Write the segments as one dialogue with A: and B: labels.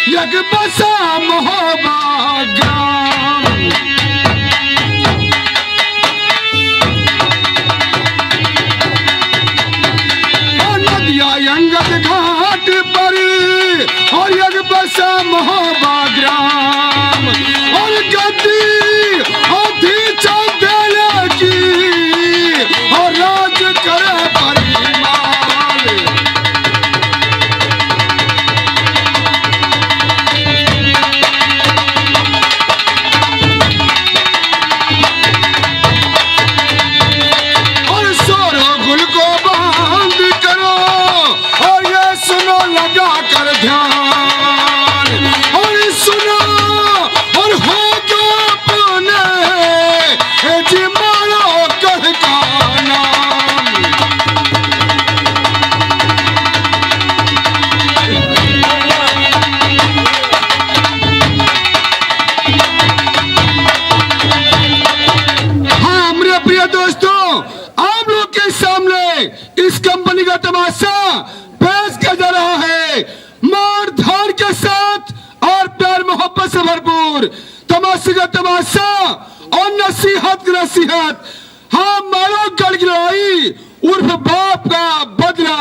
A: यक बसा महोबा ग्राम। नदिया अंगद घाट पर और यक बसा महोबा ग्राम। और गद्दी हाथी चौबेले की और राज करे परिमाल। और सोरो गुल को बंद करो और ये सुनो लगा कर ध्यान। और सुनो और हो जो अपने जी मारो कर का नाम। हाँ मेरे प्रिय दोस्तों, आप लोग के सामने इस कंपनी का तमाशा पेश किया जा रहा है मार धार के साथ और प्यार मोहब्बत से भरपूर तमाशे का तमाशा और नसीहत की नसीहत। हाँ मारो गढ़ की लड़ाई उर्फ बाप का बदला,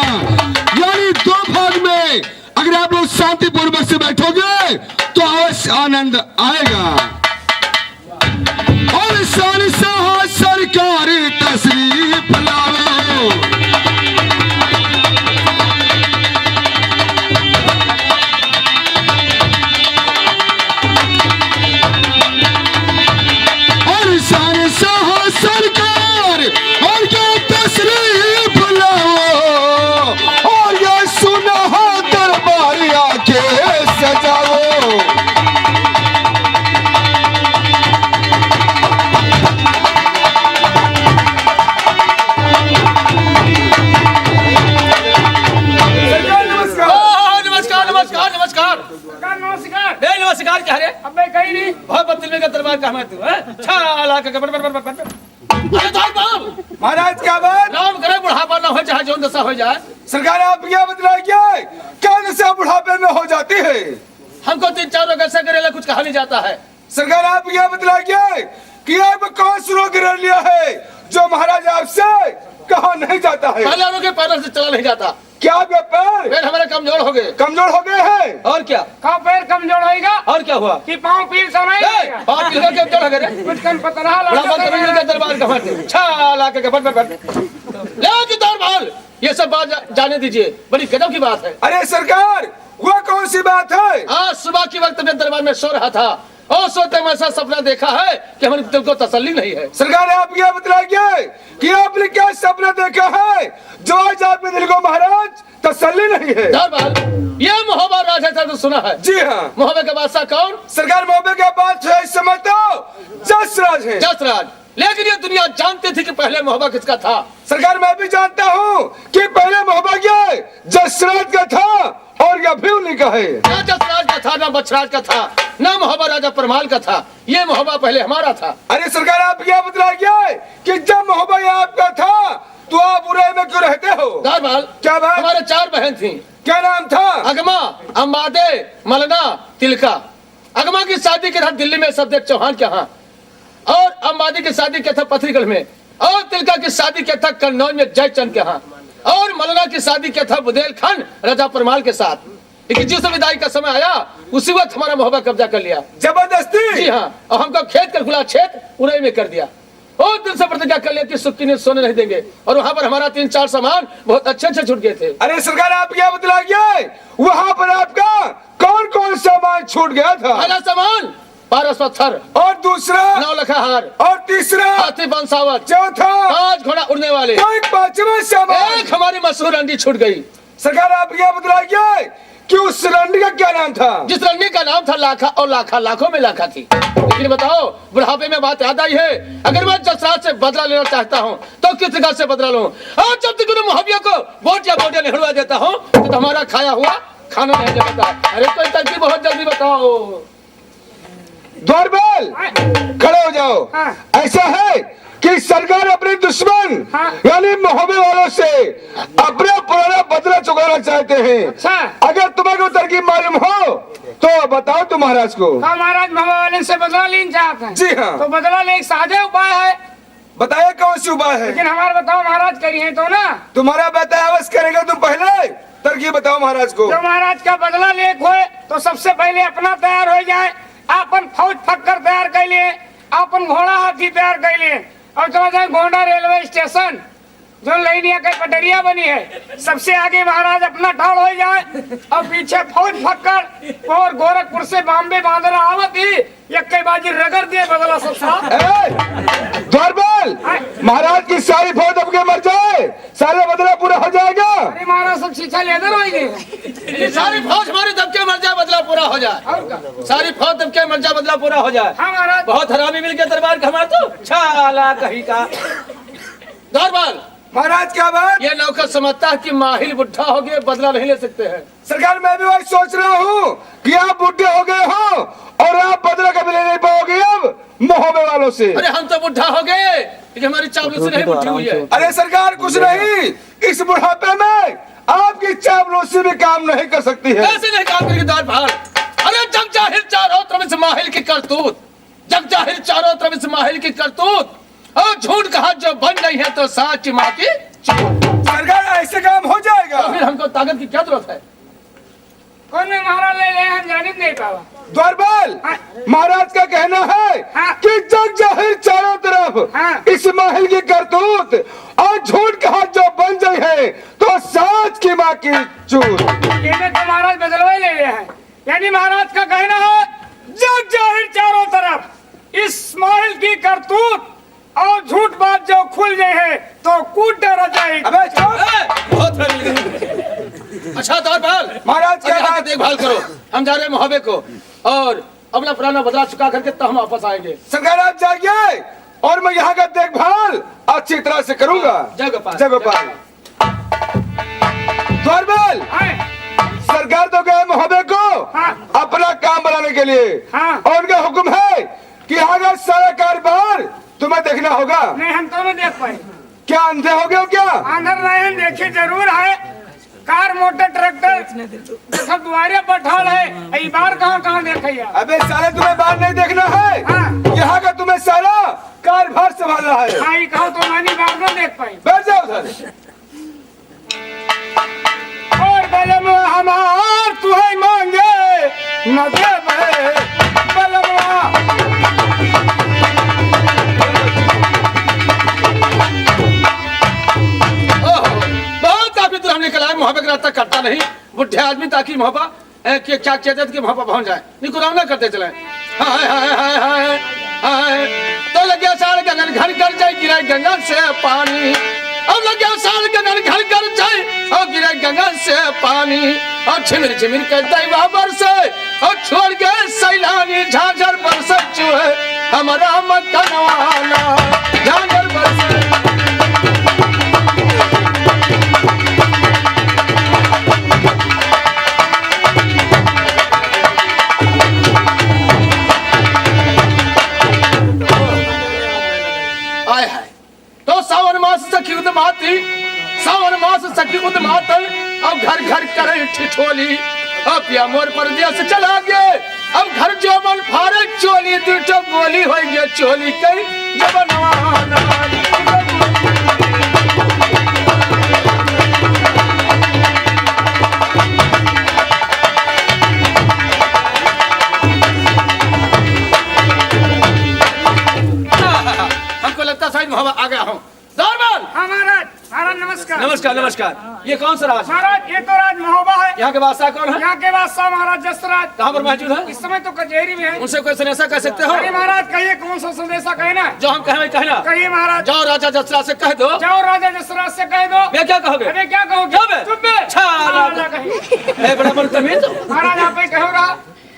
A: यानी दो भाग में। अगर आप लोग शांतिपूर्वक से बैठोगे तो अवश्य आनंद आएगा। और शाह सरकार तशरीफ लाओ। और शाह सरकार और ये तशरीफ लाओ। और ये सुनहा दरबार आके सजाओ।
B: नमस्कार क्या रे? अब मैं कहीं नहीं बहुत बदतमीजी का दरबार कहाँ तू है? छाला का अरे दाल बाब
C: महाराज क्या बात?
B: राम करे बुढ़ापा ना हो चाहे जो दशा हो जाए।
C: सरकार आप क्या बतलाए क्या नशा बुढ़ापे में हो जाती है?
B: हमको 3-4 रोग ऐसा करेला कुछ कहा नहीं जाता है।
C: सरकार आप क्या बतलाए कि आप कौन सा रोग कर लिया है जो महाराज आपसे कहा नहीं जाता है?
B: पहले लोग के पैरों से चला नहीं जाता।
C: क्या आपके
B: पैर हमारे कमजोर हो गए।
C: कमजोर हो गए हैं?
B: और क्या
D: कहाँ पैर कमजोर होएगा?
B: और क्या हुआ
D: कि पाँव पील सो नहीं
B: बाप की करके कमजोर हो गए रे?
D: कुछ कम पता रहा
B: बुढ़ापा बदतमीजी का दरबार कहाँ थे? छाला के ले दरबार ये सब बात जाने दीजिए, बड़ी गजब की बात है।
C: अरे सरकार वो कौन सी बात है?
B: आज सुबह के वक्त मैं दरबार में सो रहा था और सोते में ऐसा सपना देखा है कि हमारे दिल को तसल्ली नहीं है।
C: सरकार आप क्या बतलाइए कि आपने क्या सपना देखा है जो आज आपके दिल को महाराज तसल्ली नहीं है?
B: दरबार ये मोहब्बत राज है तो सुना है।
C: जी हाँ।
B: मोहब्बत का बादशाह कौन?
C: सरकार मोहब्बत के बादशाह इस समय तो जसराज है।
B: जसराज, लेकिन ये दुनिया जानती थी कि पहले मोहब्बत किसका था।
C: सरकार मैं भी जानता हूँ कि पहले मोहब्बत ये जसराज का था और ये भी उन्हीं का है।
B: ना जसराज का था ना बछराज का था ना मोहब्बत राजा परमाल का था। ये मोहब्बत पहले हमारा था।
C: अरे सरकार आप क्या बतलाइए कि जब मोहब्बत आपका था तो आप बुराई में क्यों रहते हो?
B: दरबार
C: क्या बात?
B: हमारे 4 बहन थी।
C: क्या नाम था?
B: अगमा, अम्बादे, मलना, तिलका। अगमा की शादी के था दिल्ली में सफदर चौहान के यहाँ, और अम्बादी की शादी क्या था पथरीगढ़ में, और तिलका की शादी क्या था कन्नौज में जयचंद के यहाँ, और मलना की शादी क्या था बुंदेलखंड राजा परमाल के साथ। लेकिन जिस विदाई का समय आया उसी वक्त हमारा मोहब्बत कब्जा कर लिया
C: जबरदस्ती।
B: जी हाँ, और हमको खेत का खुला छेद उड़ाई में कर दिया और दिल से प्रतिज्ञा कर लिया कि सुक्की ने सोने नहीं देंगे, और वहाँ पर हमारा 3-4 सामान बहुत अच्छे अच्छे छूट गए थे।
C: अरे सरकार आप क्या बतलाइए वहाँ पर आपका कौन कौन सामान छूट गया था?
B: पहला सामान पारस पत्थर,
C: और दूसरा
B: 9 लखा हार,
C: और तीसरा
B: हाथी बंसावत,
C: चौथा
B: 5 घोड़ा उड़ने वाले,
C: पांचवा सामान।
B: एक हमारी मशहूर रंडी छूट गई।
C: सरकार आप क्या बतलाइए कि उस रंडी का क्या नाम था?
B: जिस रंडी का नाम था लाखा, और लाखा लाखों में लाखा थी। लेकिन बताओ बुढ़ापे में बात याद आई है, अगर मैं जसराज से बदला लेना चाहता हूँ तो किस जगह से बदला लूँ? और जब तक उन्हें मोहब्बिया को वोट या वोट निहड़वा देता हूँ तो हमारा खाया हुआ खाना नहीं जाता। अरे कोई तरकीब बहुत जल्दी बताओ।
C: द्वारपाल खड़े हो जाओ। ऐसा है कि सरकार अपने दुश्मन यानी मोहब्बत वालों से अपना पुराना बदला चुकाना चाहते हैं। अगर तुम्हें कोई तरकीब मालूम हो तो बताओ तुम महाराज को।
D: का महाराज महबा वाले से बदला लेना चाहते हैं।
C: जी हाँ।
D: तो बदला ले एक साझा उपाय है,
C: बताइए कौन सी उपाय है।
D: लेकिन हमारे बताओ महाराज करिए तो ना।
C: तुम्हारा बतावस करेगा तुम पहले तरकीब बताओ महाराज को।
D: जो महाराज का बदला लेक होए तो सबसे पहले अपना तैयार हो जाए, अपन फौज फक्कर तैयार कर लिए, अपन घोड़ा हाथी तैयार कर लिए और चला जाए गोंडा रेलवे स्टेशन जो लाइनिया का पटरिया बनी है, सबसे आगे महाराज अपना ठाड़ हो जाए और पीछे फौज फक्कर और गोरखपुर से बॉम्बे बांधना आवत ही एक बाजी रगड़ दिए बदला सब साहब।
C: द्वारपाल महाराज की सारी फौज अब के मर जाए, सारा बदला पूरा हो जाएगा।
D: अरे महाराज सब शिक्षा लेकर होंगे,
B: सारी फौज हमारी दबके मर जाए बदला पूरा हो जाए।
D: और क्या?
B: सारी फौज दबके मर जाए बदला पूरा हो जाए।
D: हाँ महाराज।
B: बहुत हरामी मिल गया दरबार का हमारा तो छाला कहीं का। दरबार
C: महाराज क्या बात।
B: ये नौकर समझता है कि माहिल बुढ़ा हो गए बदला नहीं ले सकते हैं।
C: सरकार मैं भी वही सोच रहा हूँ कि आप बुढ़े हो गए हो और आप बदला कभी ले नहीं पाओगे अब मोहब्बे वालों से।
B: अरे हम तो बुढ़ा हो गए लेकिन हमारी चावलों से नहीं बुढ़ी हुई है।
C: अरे सरकार कुछ नहीं, इस बुढ़ापे में आपकी चावलोसी भी काम नहीं कर सकती है।
B: कैसे नहीं काम करेगी दरबार। अरे जग जाहिर चारों तरफ इस माहिल की करतूत, जग जाहिर चारों तरफ इस माहिल की करतूत और झूठ कहा जो बन नहीं है तो साच माँ की।
C: सरकार ऐसे काम हो जाएगा।
B: तो फिर हमको ताकत की क्या जरूरत है।
D: कौन ने महाराज ले ले हम जाने नहीं पावा।
C: द्वारपाल महाराज का कहना है
D: हाँ।
C: कि जग जाहिर चारों तरफ
D: हाँ।
C: इस महल की करतूत और झूठ कहा जो बन जाए है तो साच की माँ की चूत।
D: ये तो महाराज बदलवा ही ले रहे हैं, यानी महाराज का कहना है जग जाहिर चारों तरफ इस महल की करतूत और झूठ बात जो खुल गए है तो कूट डरा जाए।
C: अबे चुप।
B: बहुत है। अच्छा दरबार
C: महाराज क्या
B: यहाँ की
C: बात।
B: देखभाल करो, हम जा रहे हैं मुहब्बे को और अपना पुराना बदला चुका करके तब हम वापस आएंगे।
C: सरकार आप जाइए और मैं यहाँ का देखभाल अच्छी तरह से करूंगा।
B: जय गोपाल।
C: जय गोपाल। द्वारपाल सरकार तो गए मुहब्बे को
D: हाँ।
C: अपना काम बनाने के लिए
D: हाँ।
C: और उनका हुक्म है कि आगे सारा कारोबार तुम्हें देखना होगा।
D: नहीं हम तो नहीं देख पाए।
C: क्या अंधे हो गए हो क्या।
D: आंधर नहीं देखे जरूर है, कार मोटर ट्रैक्टर सब दुआरे पर ठाड़ है, ये बार कहाँ देखे यार।
C: अबे साले तुम्हें बाहर नहीं देखना है,
D: हाँ।
C: यहाँ का तुम्हें सारा कारभार संभालना है।
D: हाँ ये कहो तो मानी बार न देख पाई।
C: बैठ जाओ उधर।
D: और बलम हमार तुहे मांगे न देवे बलमवा।
B: बहुत काफी दूर हमने कहा मुहब्बे का रास्ता करता नहीं बुढ़े आदमी ताकि मुहब्बा क्या कहते कि मुहब्बा पहुंच जाए निकुरावना करते चले। हाय हाय हाय हाय हाय तो लगे साल गगन घर कर जाए गिरे गंगा से पानी। अब लगे साल गगन घर कर जाए और गिरे गंगा से पानी और झिमिर झिमिर के दैवा बरसे और छोड़ के सैलानी झांझर बरसे चुहे हमारा मकनवाना झांझर बरसे। तो सावन मास सखी उदमाती सावन मास सखी उदमातन अब घर घर करे ठिठोली अब पिया मोर परदेस चला गए अब घर जो मन फारे चोली दूठो गोली हो गए चोली कई जबनवाना। हमको लगता शायद मुहब्बा आ गया हूँ। दरबार
D: हाँ महाराज। महाराज नमस्कार।
B: नमस्कार नमस्कार। ये कौन सा राज।
D: महाराज ये तो राज महोबा है।
B: यहाँ के बादशाह कौन है।
D: यहाँ के बादशाह महाराज जसराज।
B: कहाँ पर मौजूद है।
D: इस समय तो कचहरी में है।
B: उनसे कोई संदेशा कह सकते हो।
D: अरे महाराज कहिए कौन सा संदेशा कहना है।
B: जो हम कहे वही कहना।
D: कहिए महाराज।
B: जाओ राजा जसराज से कह दो।
D: जाओ राजा जसराज से कह दो।
B: मैं क्या कहोगे।
D: अरे क्या कहोगे।
B: क्या बे?
D: चुप बे।
B: छाला
D: कहिए।
B: बड़ा बदतमीज।
D: महाराज आप ही कहोगा।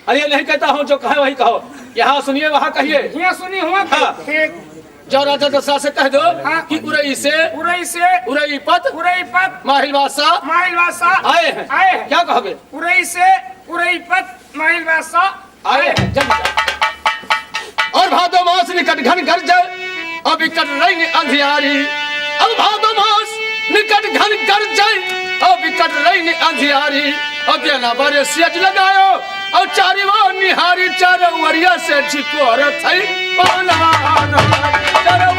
B: अरे नहीं कहता हूँ जो कहे वही कहो। यहाँ सुनिए वहाँ कहिए।
D: यहाँ सुनी हुआ
B: हाँ।
D: ठीक।
B: जो राजा दशरथ से कह दो
D: हाँ।
B: कि उरई से
D: उरई से
B: उरई पत
D: उरई पत
B: माहिल बादशाह
D: माहिल बादशाह
B: आए हैं।
D: आए हैं।
B: क्या कहोगे।
D: उरई से उरई पत माहिल बादशाह
B: आए हैं। जल्दी और भादो मास निकट घन घर जाए अब इकट रही अंधियारी अब भादो मास निकट घन कर जाए और विकट रही अंधियारी और देना बारे सेज लगायो और चारी वो निहारी चारों वरिया से छिकोर थई पहलवान चारों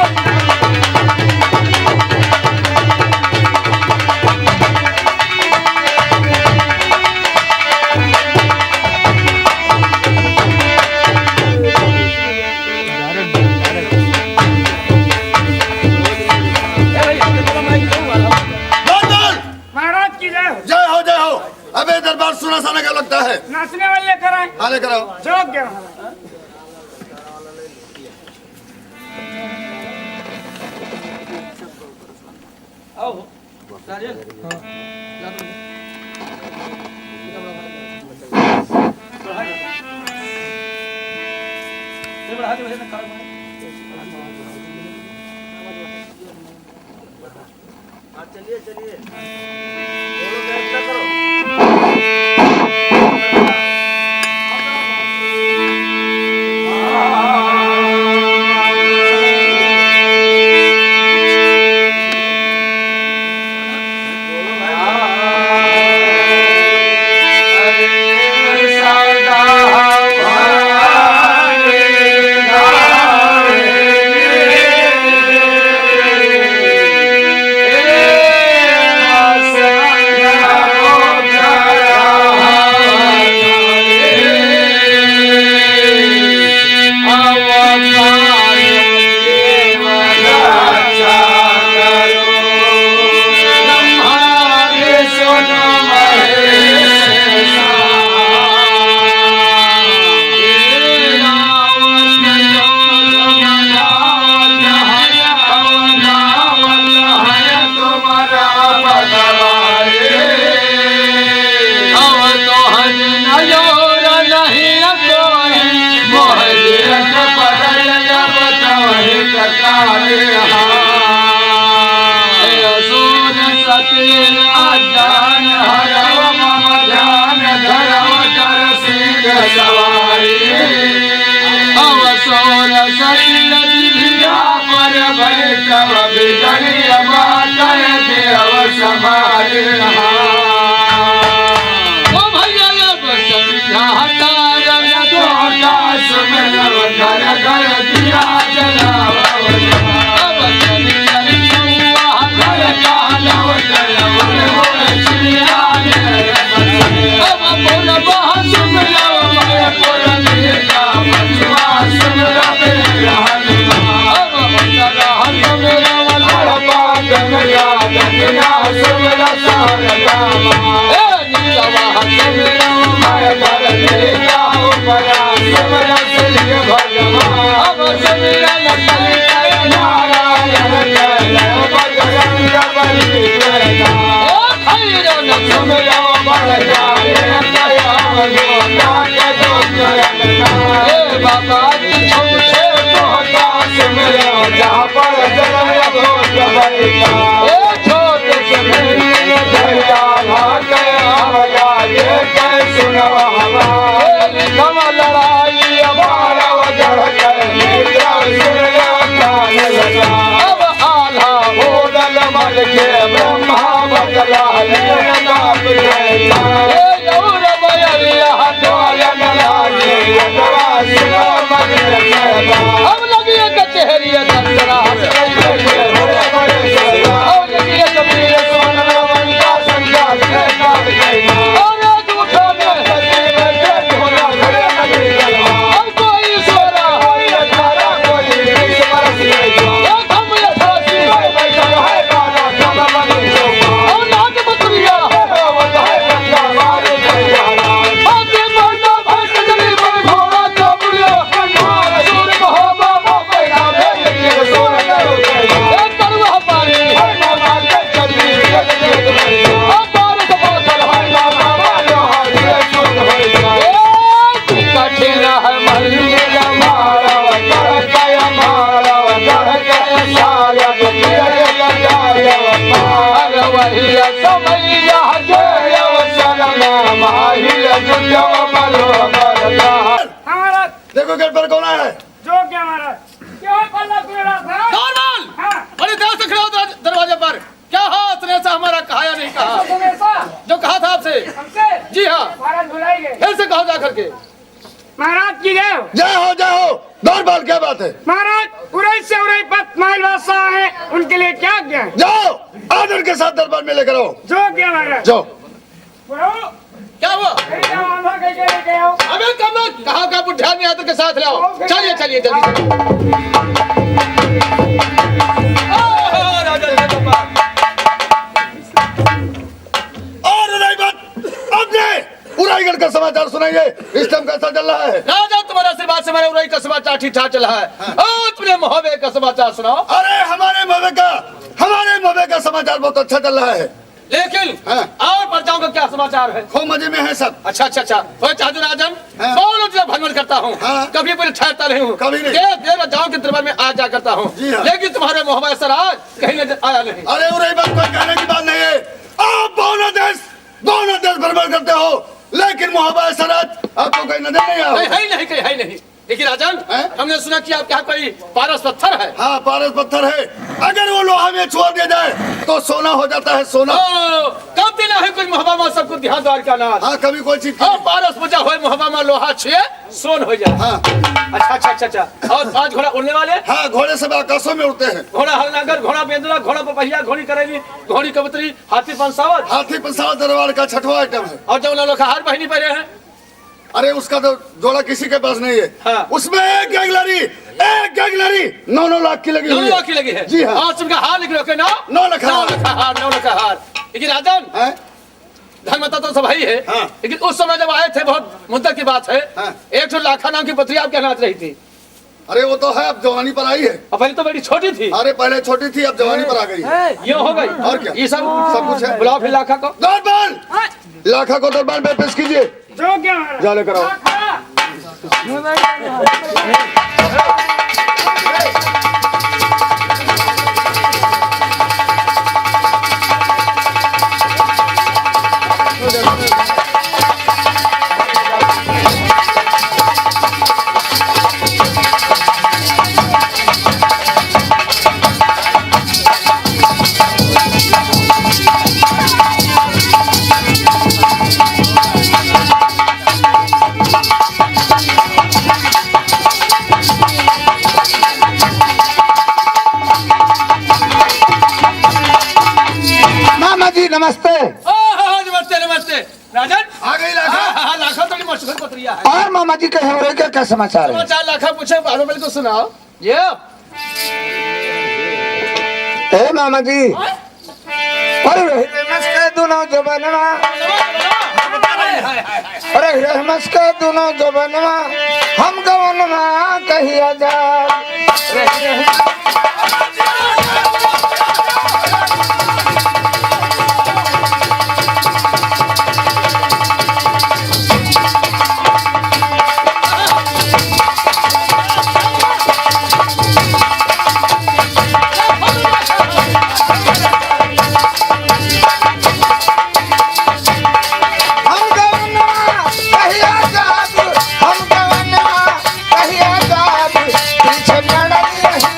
D: महाराज की जय हो।
E: जय हो जय हो। अबे दरबार सुना साना क्या लगता है?
D: नाचने वाले लेकर आए।
E: हाँ लेकर आओ।
D: जोग्य महाराज।
B: चलिए चलिए
E: देखो गेट पर कौन आया है?
D: जो क्या महाराज क्यों पल्ला पीड़ा था?
B: नॉर्मल
D: हाँ।
B: बड़ी देर से खड़ा हो दरवाजे पर क्या हाथ ने ऐसा हमारा कहा या नहीं कहा?
D: तुम ऐसा
B: जो कहा था आपसे।
D: हमसे
B: जी हाँ,
D: महाराज बुलाई गए।
B: फिर से कहो जा करके।
D: महाराज की जय हो।
E: जय हो दरबार क्या बात है?
D: महाराज उरई से उरई पत महल बादशाह हैं, उनके लिए क्या आज्ञा है?
E: जाओ आदर के साथ दरबार में लेकर आओ।
D: जो क्या महाराज?
E: जाओ।
D: बुलाओ।
B: क्या हुआ?
D: मेरी जान आंधा कह के लेके आओ।
B: अबे कब लोग कहा का बुढ़िया में आदर के साथ ले आओ। चलिए चलिए जल्दी चलिए।
E: और उराईगढ़ का समाचार सुनाइए। इस टाइम कैसा चल रहा है?
B: राजा तुम्हारे आशीर्वाद से मेरे उरई का समाचार ठीक ठाक चल रहा है। तुमने मोहबे का समाचार सुनाओ।
E: अरे हमारे मवे का समाचार बहुत अच्छा चल रहा है।
B: लेकिन
E: हाँ।
B: और प्रजाओं का क्या समाचार है?
E: खूब मजे में है सब।
B: अच्छा अच्छा अच्छा। ओए चाचू राजन,
E: हाँ।
B: बहुत जो भंगल करता हूँ।
E: हाँ।
B: कभी कोई ठहरता नहीं हूँ।
E: कभी नहीं।
B: देर जाओ के दरबार में आ जा करता हूँ।
E: जी हाँ।
B: लेकिन तुम्हारे मोहब्बत सराज कहीं नजर आया नहीं।
E: अरे उराई बात कोई कहने की बात नहीं है। आप दोनों देश भ्रमण करते हो, लेकिन मोहब्बत सराज आपको कहीं नजर नहीं आया।
B: है ही नहीं, कहीं है ही नहीं। देखिए राजन,
E: हैं?
B: हमने सुना कि आपके यहाँ कोई पारस पत्थर है।
E: हाँ पारस पत्थर है, अगर वो लोहा में छोड़ दिया जाए तो सोना हो जाता है सोना।
B: कब देना है कुछ मोहब्बा सबको ध्यान द्वार का नाम।
E: हाँ कभी कोई चीज
B: हाँ पारस पूजा हो मोहब्बा लोहा छुए सोन हो जाए।
E: हाँ
B: अच्छा अच्छा अच्छा अच्छा। और 5 घोड़ा उड़ने वाले?
E: हाँ घोड़े सब आकाशों में उड़ते हैं।
B: घोड़ा हलनागर, घोड़ा बेंदुला, घोड़ा पपहिया, घोड़ी करेली, घोड़ी कबूतरी, हाथी पंसावत
E: हाथी प्रसाद दरबार का छठवां आइटम है।
B: और जो लोग हार पहनी पहने हैं।
E: अरे उसका तो जोड़ा किसी के पास नहीं है।
B: हाँ।
E: उसमें एक गैगलरी 9 लाख की लगी हुई
B: 9
E: है।
B: लाख की लगी है।
E: जी हाँ।
B: और तुमका हार लिख रखे ना?
E: 9 लाख हार।
B: 9 लाख हार। लेकिन राजन,
E: हैं?
B: धर्मता तो सब ही है।
E: हाँ।
B: लेकिन उस समय जब आए थे, बहुत मुद्दत की बात है।
E: हाँ।
B: एक तो लाखा नाम की पत्री आपके हाथ रही थी।
E: अरे वो तो है, अब जवानी पर आई है।
B: और पहले तो बड़ी छोटी थी।
E: अरे पहले छोटी थी, अब जवानी पर आ गई है।
B: ये हो गई।
E: और क्या?
B: ये सब
E: कुछ है।
B: बुलाओ फिर लाखा को।
E: दरबार लाखा को दरबार में पेश कीजिए।
D: जो क्या महाराज?
E: जा लेकर आओ।
F: मामा जी नमस्ते।
B: नमस्ते नमस्ते। राजन
E: आ गई लाखा।
B: लाखा तो मशहूर पत्रिया है।
F: और मामा जी के हो रहे क्या समाचार है?
B: समाचार लाखा पूछे, बारो को सुनाओ। ये
F: ए मामा जी, अरे रहमस के दोनों जबनवा, अरे रहमस के दोनों जबनवा, हम गवनवा कहिया जा। हम गवनवा कहिया जा, हम गवनवा कहिया जा, पीछे लड़ाई रही।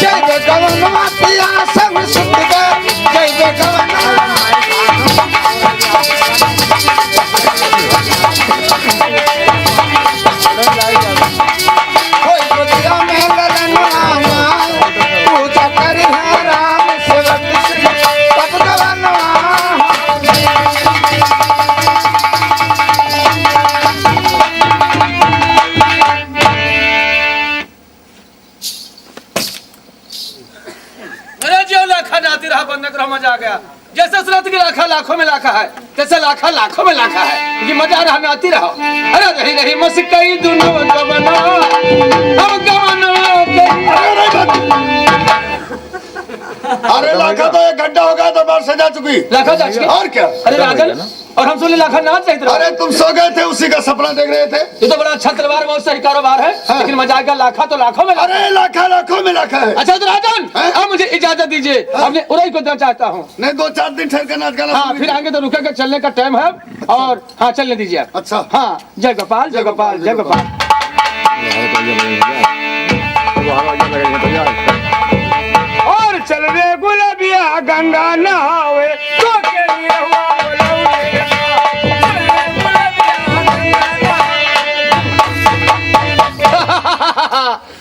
F: जय जय कवनवा पिया सब सुख गए जय जय कवनवा कोई बुद्धिया में ललन आया पूजा करी है राम सेवक श्री तब कवनवा
B: अरे जो लाखा नाती रहा बंदे को मजा आ गया। जैसे सूरत की लाखा लाखों में लाखा है, तैसे लाखा लाखों में लाखा है। ये मजा आ रहा नाती रहो। अरे नहीं नहीं मस्कई दोनों गवना अब गवना
E: अरे लाखा तो 1 घंटा हो गया तो बार सजा चुकी।
B: लाखा जाच के
E: और क्या?
B: अरे राजन और हम सुने लाखा नाच रहे थे।
E: अरे तुम सो गए थे, उसी का सपना देख रहे थे।
B: ये तो बड़ा अच्छा तलवार बहुत सही कारोबार है। लेकिन मजा आएगा लाखा तो लाखों में लाखा।
E: अरे लाखा लाखों में लाखा है।
B: अच्छा तो राजन अब मुझे इजाजत दीजिए। अपने उड़ई को देना चाहता हूँ।
E: नहीं 2-4 दिन ठहर कर नाच गाना।
B: हाँ फिर आगे तो रुकेगा, चलने का टाइम है। और हाँ चलने दीजिए आप।
E: अच्छा।
B: हाँ जय गोपाल जय गोपाल जय गोपाल।
D: और चल रे गुलाबिया गंगा नहावे तो के लिए हुआ बोलौले। चल रे गुलाबिया गंगा नहावे।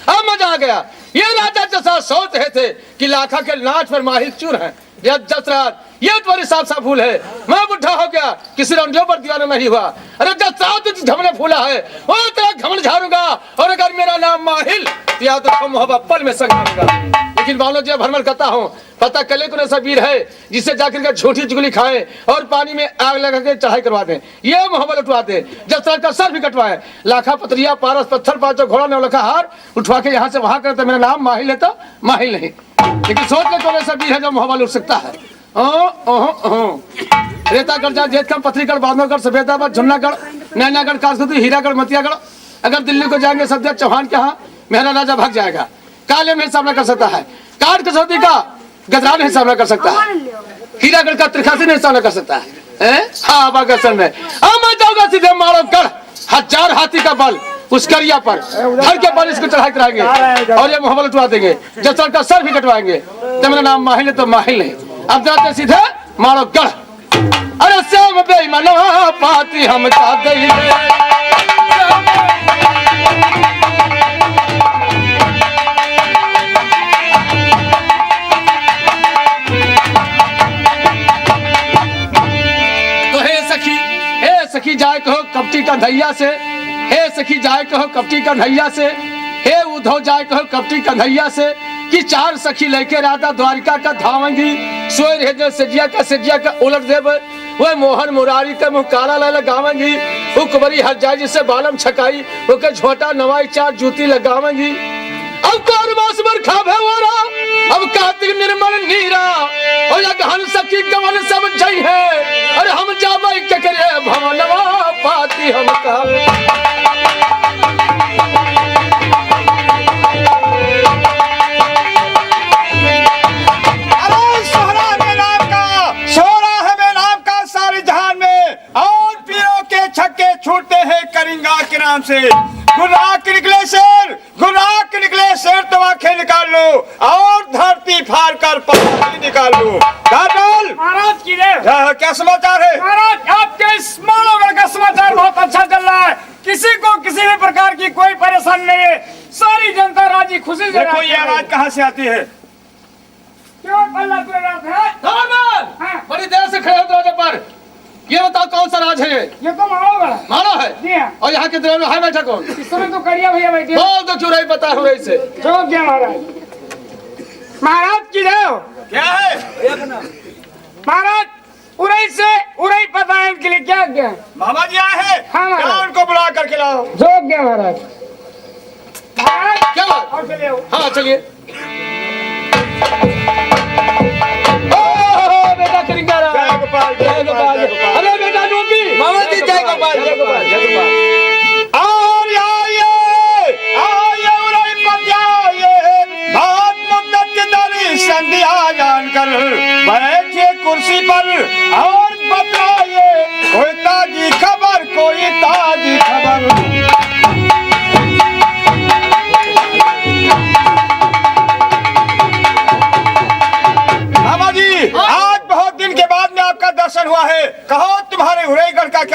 B: अब मजा आ गया। ये राजा जैसा सोच रहे थे कि लाखा के नाच पर माहिर चूर है। यह जसराज ये तुम्हारी साफ साफ भूल है। मैं बुढ़ा हो गया, किसी रंडियों पर दीवाना नहीं हुआ। अरे जसराज झमने फूला है वो तेरा घमंड झाड़ूंगा। और अगर मेरा नाम माहिल या तो मोहब्बत पल में संभालूंगा। लेकिन मानो जो भरमर करता हूँ, पता कले को ऐसा वीर है जिससे जाकर के झूठी चुगली खाए और पानी में आग लगा के चढ़ाई करवा दे। ये मोहब्बत उठवा दे, जसराज का सर भी कटवाए। लाखा पत्रिया पारस पत्थर पाँचों घोड़ा नौलखा हार उठवा के यहाँ से वहां करते। मेरा नाम माहिल है तो माहिल नहीं, लेकिन सोच ले तो ऐसा वीर है जो मोहब्बत उठ सकता है। रेतागढ़ जा जेतगढ़ पथरीगढ़ बांधवगढ़ सफेदाबाद झुमनागढ़ नैनागढ़ कासगुदी हीरागढ़ मतियागढ़। अगर दिल्ली को जाएंगे सफदर चौहान के यहाँ मेरा राजा भाग जाएगा। काले में सामना कर सकता है, काट कसौती का गजरा नहीं सामना कर सकता है, हीरागढ़ का त्रिखासी नहीं सामना कर सकता है। हाँ बागसन में अब मैं जाऊंगा सीधे माड़ोगढ़। 1000 हाथी का बल उस करिया पर धर के बल इसको चढ़ाई कराएंगे और ये मोहब्बत उठवा देंगे। जसराज का सर भी कटवाएंगे। तो मेरा नाम माहिल है तो माहिल नहीं। अब जाते सीधे माड़ोगढ़। अरे श्याम बेईमाना पाती हम चाहते ही तो हे सखी जाए कहो कपटी का धैया से। हे सखी जाए कहो कपटी का धैया से। हे उद्धव जाए कहो कपटी का धैया से कि 4 सखी लेके राधा द्वारिका का धावेंगी। सोए रहे सजिया का उलट देव वह मोहन मुरारी का मुँह काला ला लगावेंगी। वो कुबरी हर जाए जिससे बालम छकाई वो के झोटा नवाई 4 जूती लगावेंगी। अब कौन मास पर खावे वाला अब कार्तिक निर्मल नीरा और या गहन सखी गवन सब जई है। अरे हम जावे के करे भवनवा पाती हम का।
D: छक्के छूटते हैं करिंगा के नाम से। गुलाक निकले शेर तवाखे निकाल लो और धरती फाड़ कर पहाड़ी निकाल लो। महाराज की क्या समाचार है? महाराज आपके इस मानवगढ़ का समाचार बहुत अच्छा चल रहा है। किसी को किसी भी प्रकार की कोई परेशानी नहीं है। सारी जनता राजी खुशी से। देखो ये आवाज कहाँ से आती है? क्यों पल्ला है?
B: बड़ी देर से खड़े हो दरवाजे पर। ये बताओ कौन सा राज है?
D: ये तो मानो है
B: जी हाँ। और यहाँ के दिल में है बैठा कौन?
D: इस समय तो करिया भैया बैठे।
B: बोल दो क्यों नहीं पता हो रही से?
D: जो क्या महाराज? महाराज की जाओ क्या है? महाराज उड़ई पता है इनके लिए क्या क्या? मामा जी आए हैं। हाँ महाराज उनको बुला करके लाओ। जो क्या महाराज?
B: क्या बात?
D: और चलिए।
B: हाँ चलिए। बेटा करिंगा जय गोपाल जय गोपाल। अरे बेटा डूबी
F: मामा जी जय गोपाल जय गोपाल जय गोपाल।
D: और आइए उड़ई पतियाए भात मुद्दत के दर्शन दिया जानकर बैठे कुर्सी पर और बताइए कोई ताजी खबर कोई ताजी खबर।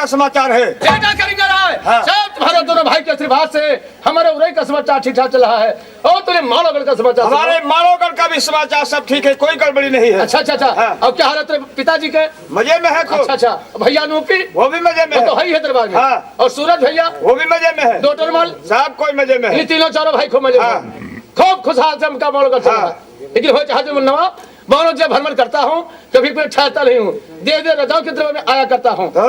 E: समाचार है?
B: बेटा करेंगे राय
E: हाँ।
B: सब तुम्हारे दोनों भाई के आशीर्वाद से हमारे उरई का समाचार ठीक ठाक चल रहा है। और तुझे मालोगढ़ का समाचार
E: हमारे मालोगढ़ का भी समाचार सब ठीक है, कोई गड़बड़ी नहीं है।
B: अच्छा अच्छा अच्छा
E: हाँ।
B: अब क्या हालत है पिताजी के?
E: मजे में है खूब।
B: अच्छा अच्छा भैया नूपी
E: वो भी मजे में
B: वो तो
E: है।
B: है ही है दरबार में।
E: हाँ।
B: और सूरज भैया
E: वो भी मजे में है।
B: दो टोरमल
E: सब कोई मजे में
B: ये
E: है।
B: तीनों चारों भाई खूब मजे में
E: हाँ।
B: हैं। खूब खुशहाल से हमका मालोगढ़ चल रहा
E: हाँ।
B: है। लेकिन हो चाहते मुन्नवा बानों जब भ्रमण करता हूँ कभी कोई ठहरता नहीं हूँ, दे दे रजाओं की तरफ में आया करता हूँ।
E: तो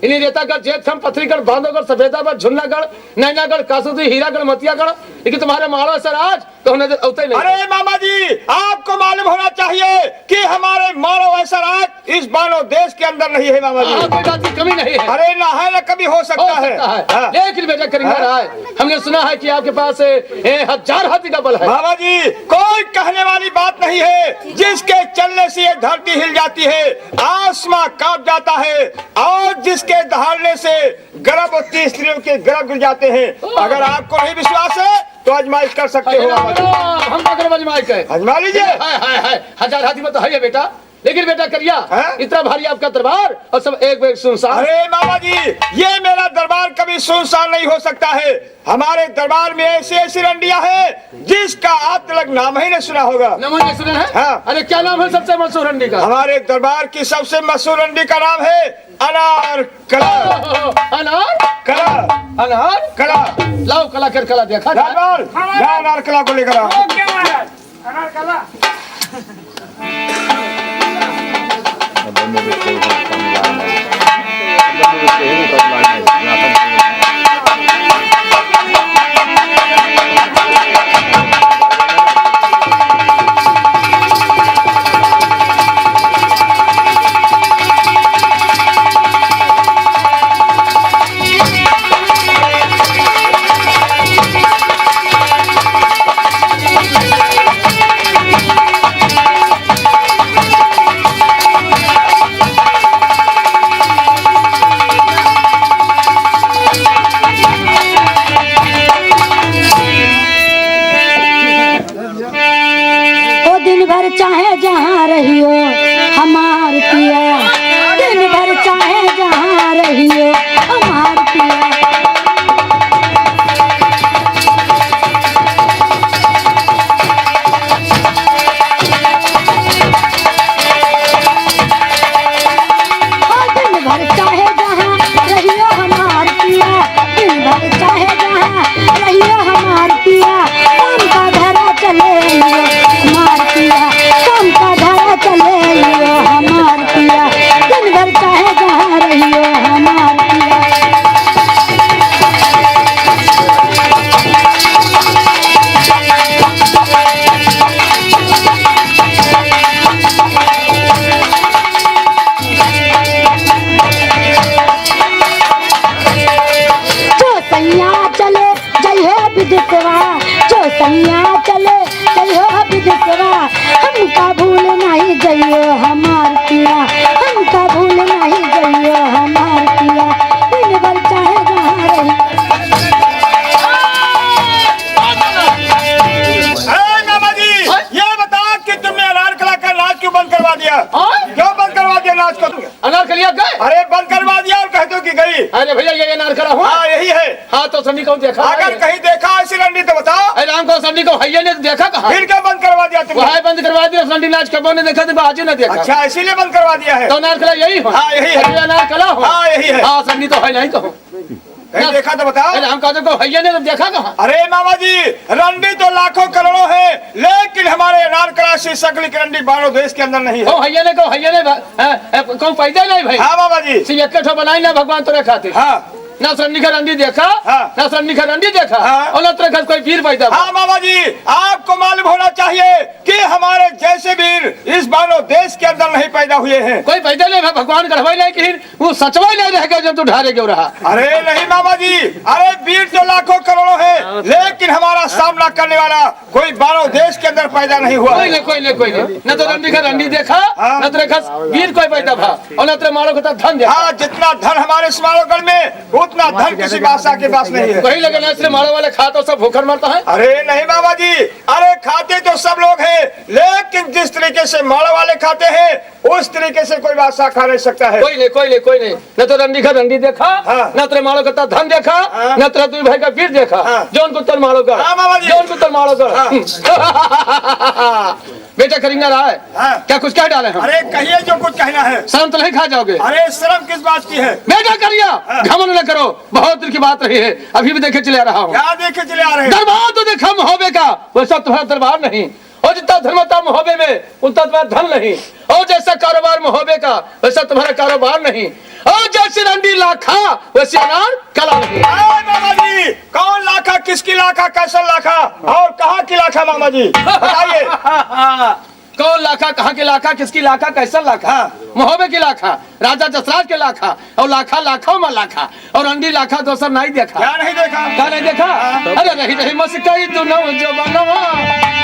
B: इन्हीं रेतागढ़ जेठम पथरीगढ़ बांधवगढ़ सफेदागढ़ झुन्नागढ़ नैनागढ़ कासुदी हीरागढ़ मतियागढ़, लेकिन तुम्हारे मारो सर आज तो नजर औते नहीं।
E: अरे मामा जी आपको मालूम होना चाहिए कि हमारे मानव ऐसा राज इस मानव देश के अंदर नहीं है मामा जी।
B: हाँ, कोई बात की कमी नहीं है।
E: अरे ना है ना कभी हो
B: हो
E: सकता है। हाँ।
B: लेकिन बेटा करेंगे राय हमने सुना है कि आपके पास 1000 हाथी का बल है।
E: मामा जी कोई कहने वाली बात नहीं है, जिसके चलने से ये धरती हिल जाती है, आसमां कांप जाता है और जिसके दहाड़ने से गर्भवती स्त्रियों के गर्भ गिर जाते हैं। अगर आपको नहीं विश्वास है तो आजमाइश कर सकते हो मामा जी।
B: हम तो कर आजमाइश है।
E: आजमा लीजिए।
B: हाय 1000 हाथी में तो है ये बेटा, लेकिन बेटा करिया
E: हाँ?
B: इतना भारी आपका दरबार और सब एक एक सुनसान।
E: अरे मामा जी ये मेरा दरबार कभी सुनसान नहीं हो सकता है। हमारे दरबार में ऐसी ऐसी रंडिया है जिसका आज तक नाम ही नहीं सुना होगा।
B: नाम नहीं सुना है?
E: हाँ।
B: अरे क्या नाम है सबसे मशहूर रंडी का?
E: हमारे दरबार की सबसे मशहूर रंडी का नाम है अनार कला।
B: अनार
E: कला
B: अनार
E: कला।
B: लाओ कला कर कला देखा जाए।
E: दरबार जा अनार कला को लेकर आओ।
D: ओके महाराज अनार कला
G: ओ दिन भर चाहे जहाँ रहियो हमार पिया, दिन भर चाहे जहाँ रहियो हमार पिया। ओ दिन भर चाहे जहाँ रहियो हमार पिया, दिन भर चाहे जहाँ रहियो हमार पिया। काम का धरा चले लियो हमार पिया, काम का धरा चले लियो हमार पिया, दिन भर चाहे जहाँ रहियो हमार पिया। जो सैया चले जय हो विदितवा, जो सैया चले जय हो विदितवा। हमका भूल नहीं जइयो हमार पिया, हमका भूल नहीं जइयो हमार पिया, दिन भर चाहे जहाँ रही।
E: अरे मामा जी ये बताओ कि तुमने अनार कला का नाच क्यों बंद करवा दिया? क्यों बंद करवा दिया नाच को?
B: अनार कलिया गए?
E: अरे बंद करवा दिया और कह दो कि गई।
B: अरे भैया ये अनार कला हुआ।
E: हाँ यही है।
B: हाँ तो सनी को देखा
E: अगर कहीं देखा ऐसी रंडी तो बताओ।
B: अरे राम को सनी को भैया ने देखा कहा?
E: फिर क्या बंद करवा दिया तुमने?
B: वहाँ बंद करवा दिया सनी नाच कबो ने देखा तो आज ने देखा।
E: अच्छा इसीलिए बंद करवा दिया है।
B: तो अनार कला यही हो?
E: हाँ, यही है।
B: अरे अनार कला हो?
E: हाँ यही है।
B: हाँ सनी तो है नहीं कहो।
E: कहीं देखा तो बताओ।
B: अरे हम कहते को भैया ने तो देखा कहा?
E: अरे मामा जी रंडी तो लाखों करोड़ों है, लेकिन हमारे अनार कला से सकली की रंडी बारो देश के अंदर नहीं है।
B: को भैया ने कौन पैदा नहीं भाई?
E: हाँ मामा जी।
B: सिर्फ एक ठो बनाई ना भगवान तोरे खातिर।
E: हाँ
B: ना सन्नी का रंडी देखा
E: हाँ।
B: ना सन्नी का रंडी देखा
E: हाँ।
B: और ना तेरे घर कोई वीर पैदा हुआ।
E: हाँ मामा जी आपको मालूम होना चाहिए कि हमारे जैसे वीर इस मानव देश के अंदर नहीं पैदा हुए हैं।
B: कोई पैदा नहीं है, भगवान गढ़वाई नहीं कि वो सचवाई नहीं रहेगा जब तू ढारे क्यों रहा।
E: अरे नहीं मामा जी, अरे वीर तो लाखों करोड़ों है, लेकिन हमारा सामना करने वाला कोई मानव देश के अंदर पैदा नहीं हुआ
B: कोई
E: है।
B: नहीं कोई नहीं कोई नहीं। न तो रंडी का रंडी देखा
E: हाँ।
B: न तेरे घर वीर कोई पैदा भा और न तेरे मारो का धन देखा।
E: हाँ जितना धन हमारे स्मारकगढ़ में उतना धन किसी बादशाह के पास नहीं है।
B: वही लगे ना इसलिए मारो वाले खाता सब भूखर मरता है।
E: अरे नहीं बाबा जी, अरे खाते तो सब लोग हैं, लेकिन जिस तरीके से माड़ो वाले खाते हैं उस तरीके से कोई बादशाह खा नहीं सकता है।
B: कोई नहीं न तो रंडी का रंडी देखा,
E: हाँ।
B: न तेरे माड़ो का धन देखा,
E: हाँ।
B: न तेरा दुई भाई का वीर देखा,
E: हाँ।
B: जो उनको तर माड़ो का,
E: हाँ, मामा जी।
B: जो उनको तर माड़ो का।
E: हाँ।
B: बेटा करिंगा रहा है,
E: हाँ।
B: क्या कुछ कह डाले हम?
E: अरे कहिए जो कुछ कहना है।
B: शर्म तो नहीं खा जाओगे?
E: अरे शर्म किस बात की है?
B: बेटा करिया, घमंड न करो, बहुत दिन की बात रही है, अभी भी देखे चले आ रहा हूँ।
E: क्या देखे चले आ रहे हैं?
B: दरबार तो देखा महोबे का, वैसा तुम्हारा दरबार नहीं। और जितना धर्म था महोबे में उतना तुम्हारा धन नहीं, और जैसा कारोबार महोबे का वैसा तुम्हारा कारोबार नहीं, और जैसे रंडी लाखा वैसे अनार कला नहीं।
E: अरे मामा जी, कौन लाखा, किसकी लाखा, कैसा लाखा और कहाँ की लाखा मामा जी बताइए।
B: कौन लाखा, कहाँ के लाखा, किसकी लाखा, कैसा लाखा? महोबे की लाखा, राजा जसराज के लाखा, और लाखा लाखों में लाखा, और अंडी लाखा दोसर नहीं देखा।
E: क्या नहीं देखा?
B: क्या नहीं देखा? अरे रही रही मस्कई तू नव जो बनवा,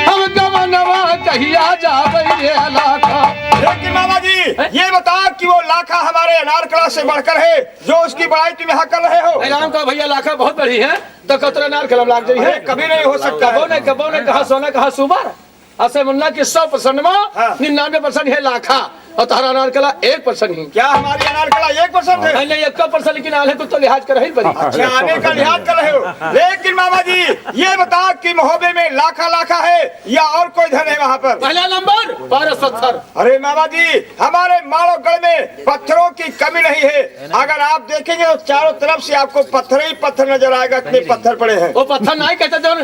B: हम गवनवा कहिया जावे रे लाखा।
E: लेकिन मामा जी ये बता कि वो लाखा हमारे अनारकला से बढ़कर है, जो उसकी बड़ाई तुम यहाँ कर रहे हो।
B: राम का भैया लाखा बहुत बड़ी है, तो कतरा नार कलम लाग जाइए।
E: अरे कभी नहीं हो सकता है।
B: कबो ने कहा सोना कहा सुबर, असे मुन्ना की 100%
E: हाँ।
B: 99% है लाखा, और तारा नार कला 1% ही।
E: क्या हमारी अनारकला 1% है?
B: नहीं 1% लेकिन आने को तो लिहाज कर ही पड़ी।
E: अच्छा आने का लिहाज कर रहे हो। लेकिन मामा जी ये बता कि महोबे में लाखा लाखा है या और कोई धन है वहाँ पर?
B: पहला नंबर पारस पत्थर।
E: अरे मामा जी हमारे माड़ोगढ़ में पत्थरों की कमी नहीं है। अगर आप देखेंगे तो चारों तरफ से आपको पत्थर ही पत्थर नजर आएगा, इतने पत्थर पड़े हैं।
B: वो पत्थर नहीं कहते जो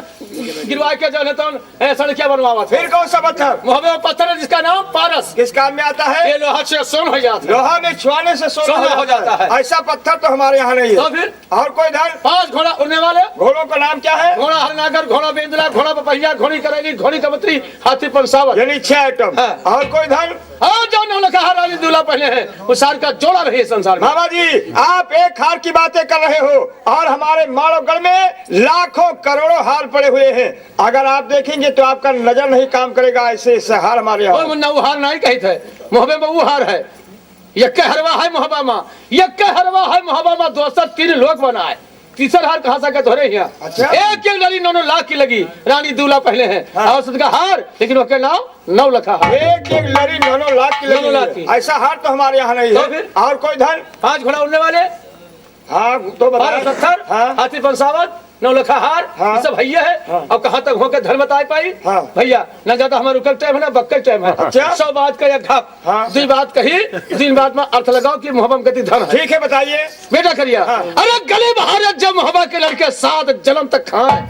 B: गिरवा के जो है तो सड़किया बनवावा थे।
E: फिर कौन सा पत्थर?
B: महोबे में पत्थर है जिसका नाम पारस।
E: किस काम में आता है?
B: ये लोहा से सोन हो जाता है।
E: लोहा में छुआने से सोना
B: सोना हो जाता है।
E: ऐसा पत्थर तो हमारे यहाँ नहीं
B: तो
E: है।
B: फिर
E: और कोई धन?
B: 5 घोड़ा उड़ने वाले,
E: घोड़ों का नाम क्या है?
B: घोड़ा हरनागर, घोड़ा बेंदला, घोड़ा पपैया, घोड़ी करेली, घोड़ी कबूतरी, हाथी पंसावर,
E: यानी 6 आइटम।
B: हाँ।
E: और कोई धन?
B: और जो नौलखा हार वाली दूल्हा पहले है वो सार का जोड़ा रही है संसार में।
E: मामा जी आप एक हार की बातें कर रहे हो और हमारे माड़ोगढ़ में लाखों करोड़ों हार पड़े हुए हैं। अगर आप देखेंगे तो आपका नजर नहीं काम करेगा, ऐसे ऐसे हार हमारे यहाँ।
B: और मुन्ना वो हार नहीं कही थे, मोहबे में वो हार है, यक्के हरवा है मोहबा माँ, यक्के हरवा है मोहबा माँ, दोसर 3 लोग बना है, तीसर हार कहाँ से धोरे यहाँ।
E: अच्छा।
B: एक लड़ी 9 लाख की लगी, रानी दूल्हा पहले है।
E: हाँ।
B: और उसका हार लेकिन उसके नाम 9 लखा हार।
E: एक लड़ी 9 लाख की
B: 9 लाख
E: लगी
B: की।
E: है। ऐसा हार तो हमारे यहाँ नहीं
B: तो
E: है।
B: फिर?
E: और कोई धन?
B: 5 घोड़ा उड़ने वाले,
E: हाँ तो बताइए।
B: 12 पत्थर,
E: हाँ।
B: हाथी पंसावर, 9 लखा हार,
E: हाँ।
B: ये सब भैया है।
E: हाँ।
B: अब कहाँ तक होकर धर्म बता पाई
E: हाँ।
B: भैया, न ज्यादा हमारे उकल टाइम है ना बक्कल टाइम है।
E: अच्छा।
B: 100 बात का एक घप,
E: हाँ।
B: 2 बात कही, 3 बात में अर्थ लगाओ कि मोहब्बत गति धन है।
E: ठीक है बताइए।
B: बेटा करिया।
E: हाँ।
B: अरे गली बहारे जब मोहब्बत के लड़के 7 जन्म तक खाए,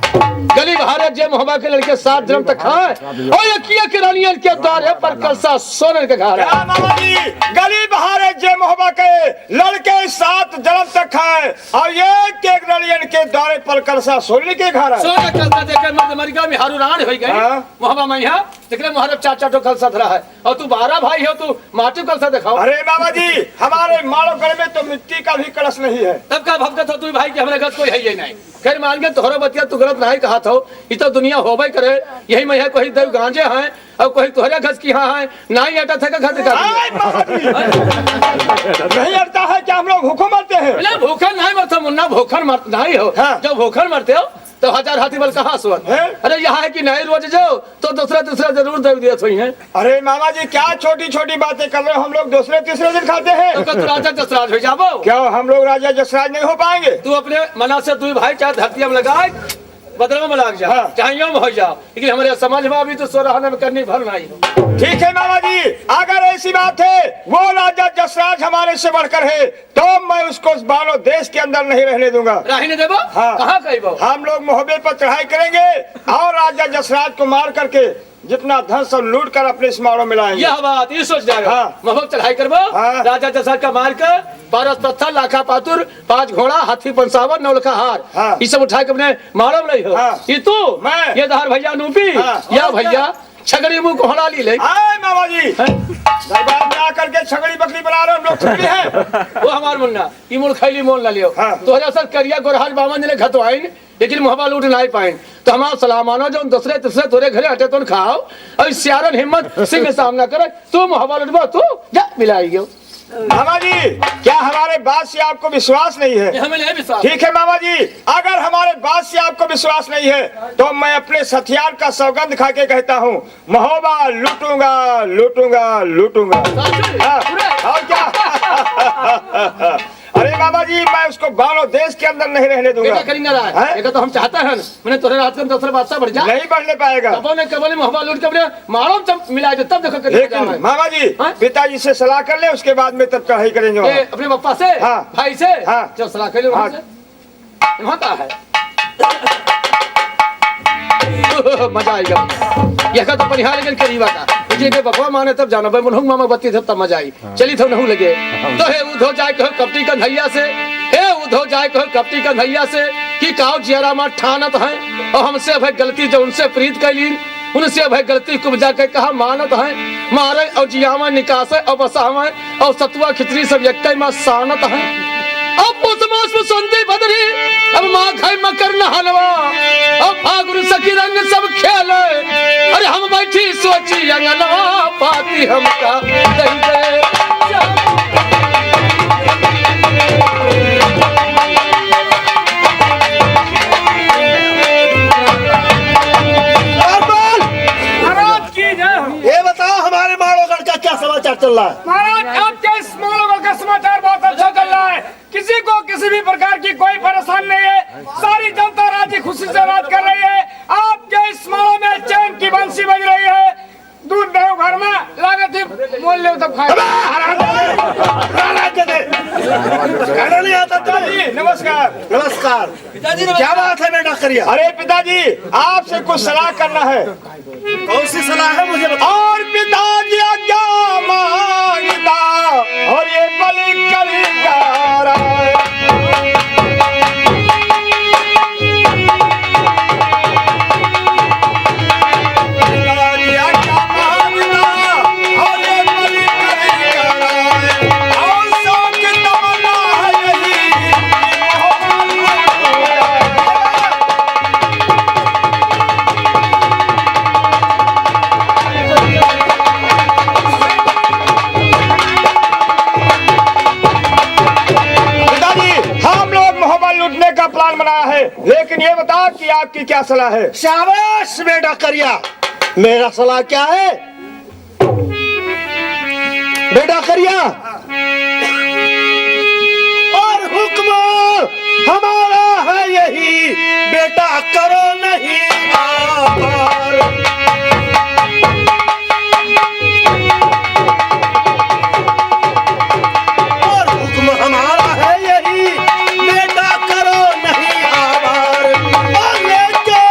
B: गली बहारे जब मोहब्बत के लड़के 7 जन्म तक खाए, और यकिया के रानियन के द्वारे पर कलसा सोने के घर है।
E: क्या मामा जी गली बहारे जे मोहब्बा के लड़के 7 जन्म तक खाए और ये एक लड़ियन के द्वारे पर करसा सोने के घर है।
B: सोने कलसा देखे मर्द मरिका में हारू रान हो गई
E: हाँ।
B: मोहब्बत में यहाँ देखले मुहर्रम 4 तो कलसा धरा है, और तू 12 भाई हो, तू माटी कलसा दिखाओ।
E: अरे मामा जी हमारे माड़ोगढ़ में तो मिट्टी का भी कलश नहीं है।
B: तब का भगत हो तू भाई कि हमारे घर कोई है ही नहीं। खैर मान के तोहरा बतिया तू गलत नहीं कहा था, ये तो दुनिया होबे करे। यही मैं कोई देव गांजे हैं और कोई तोहरे घर की यहाँ है, नहीं हटा था घर दिखा
E: आय मामा जी नहीं लगता है कि हम लोग भूखों मरते हैं।
B: दिया। भूखन नहीं मरते मुन्ना, भूखन मर नहीं हो।
E: हाँ।
B: जब भूखन मरते हो तो 1000 हाथी बल कहाँ सुन।
E: है?
B: अरे यहाँ है कि नहीं रोज जाओ तो दूसरा जरूर दे दिया हुई है।
E: अरे मामा जी क्या छोटी छोटी बातें कर रहे हो, हम लोग दूसरे तीसरे दिन खाते
B: तो
E: हैं।
B: तू राजा जसराज हो जाबो।
E: क्या हम लोग राजा जसराज नहीं हो पाएंगे?
B: तू अपने मना से 2 भाई चाहे धरती में लगाए बदला में लग जा,
E: हाँ।
B: चाहे में हो जाओ, लेकिन हमारे समाज में अभी तो सोराहने में करनी भर नहीं हो।
E: ठीक है मामा जी अगर ऐसी बात है वो राजा जसराज हमारे से बढ़कर है तो मैं उसको बानो देश के अंदर नहीं रहने दूंगा।
B: राही ने देबो
E: हाँ।
B: कहाँ कहीबो।
E: हम लोग मोहब्बे पर चढ़ाई करेंगे और राजा जसराज को मार करके जितना धन सब लूट कर अपने स्मारों में लाएंगे।
B: यह बात ये सोच जाएगा।
E: हाँ।
B: मोहब्बत चढ़ाई करबो,
E: हाँ।
B: राजा जसराज का मार कर 12 पत्थर, लाखा पातुर, 5 घोड़ा, हाथी पंसावर, 9 लखा हार,
E: हाँ।
B: ये सब उठा के अपने मारो में नहीं हो।
E: हाँ।
B: ये तू
E: मैं।
B: ये धार भैया नूपी
E: हाँ।
B: या भैया छगड़ी मुंह को हड़ा ली ले।
E: आए मामा जी दरबार में आकर के छगड़ी बकरी बना रहे हम लोग छगड़ी है।
B: वो हमार मुन्ना ई मुड़ खैली मोल ना लियो।
E: हाँ।
B: तोहरा सर करिया गोरहाज बामन ने घतवाइन लेकिन मोहब्बत लूट नहीं पाइन, तो हमारा सलामानो जो दूसरे तीसरे तोरे घरे हटे तो खाओ और सियारन हिम्मत सिंह सामना करे। तू मोहब्बत लुटबो, तू जा मिलाई गयो।
E: मामा जी, क्या हमारे बात से आपको विश्वास नहीं है?
B: हमें नहीं विश्वास।
E: ठीक है मामा जी, अगर हमारे बात से आपको विश्वास नहीं है तो मैं अपने हथियार का सौगंध खा के कहता हूँ, महोबा लूटूंगा लूटूंगा लूटूंगा। हाँ, और क्या? अरे मामा जी, मैं उसको गाँव देश के अंदर नहीं रहने दूंगा।
B: करेंगे ये तो हम चाहते हैं, मैंने तोरे रात में दूसरे बादशाह बढ़ जा
E: नहीं बढ़ने पाएगा।
B: कबल मोहब्बत लूट के अपने मारो जब मिला दे तब देखो।
E: लेकिन मामा जी, पिताजी से सलाह कर ले, उसके बाद में तब चढ़ाई करेंगे वहाँ।
B: अपने पप्पा से,
E: हाँ।
B: भाई से,
E: हाँ।
B: जो सलाह कर ले वहाँ का है। मजा आएगा। यह का तो परिहार लेकिन करीबा का मुझे के बकवा माने तब जाना भाई मुनहुंग मामा बत्ती तब मजा आई। चली तो नहु लगे तो हे उधो जाए कहो कपटी का धैया से, हे उधो जाए कहो कपटी का धैया से कि काव जियारा मा ठानत है और हमसे भाई गलती जो उनसे प्रीत कैलीन, उनसे भाई गलती कुबजा के कहा मानत है, मारे और जियामा निकासे और बसावे और सतुआ खिचड़ी सब यक्के मा सानत है। अब पोसमास में सुनती बदरी, अब माँ खाई मकर नहलवा, अब फागुन सखी रंग सब खेले, अरे हम बैठी सोची अंगनवा पाती हमका दही दे।
H: ये बताओ हमारे माड़ोगढ़ का क्या समाचार चल रहा है?
D: महाराज आपके इस मालोगढ़ का समाचार बहुत अच्छा चल रहा है। किसी को किसी भी प्रकार की कोई परेशानी नहीं है। सारी जनता राज्य खुशी से राज कर रही है। आपके इस मालों में चैन की बंसी बज रही है। दूध दे घर में लागत ही मोल ले तब खाए।
H: कहना नहीं आता
E: पिताजी नमस्कार।
H: नमस्कार। क्या बात है बेटा करिया?
E: अरे पिताजी, आपसे कुछ सलाह करना है।
H: कौन सी सलाह है मुझे बताओ।
E: और पिताजी आज्ञा मांगता और ये बलि कलिकार पिताजी आज्ञा मांगता और ये बलि कलिकार और शौक तमन्ना है यही लूटने का प्लान बनाया है, लेकिन ये बता कि आपकी क्या सलाह है?
H: शाबाश बेटा करिया। मेरा सलाह क्या है बेटा करिया? और हुक्म हमारा है यही, बेटा करो नहीं आभार। और हुक्म हमारा है यही, बेटा करो नहीं आभार। और लेके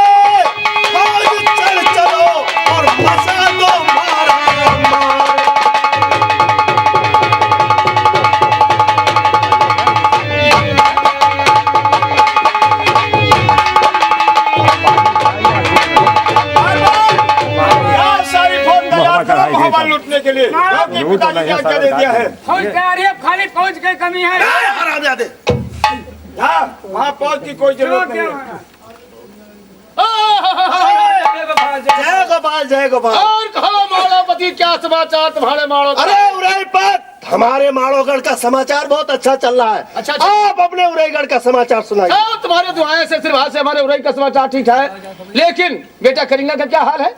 H: फौज चढ़ चलो और मचा दो मारा मार।
E: लूटने के लिए पिताजी ने क्या दे दिया है?
D: फौज तैयार है, खाली फौज की कमी है।
H: हरामजादे।
E: हाँ, वहाँ पहुँच की कोई जरूरत नहीं है।
H: जय गोपाल जय गोपाल।
B: और कहो माड़ोपति क्या समाचार तुम्हारे माड़ो?
H: अरे उरईपत, हमारे माड़ोगढ़ का समाचार बहुत अच्छा चल रहा है।
B: अच्छा।
H: आप अपने उरईगढ़ का समाचार सुनाइए।
B: तुम्हारे दुआएं से सिर्फ से हमारे उरई का समाचार ठीक है, लेकिन बेटा करिंगा का क्या हाल है?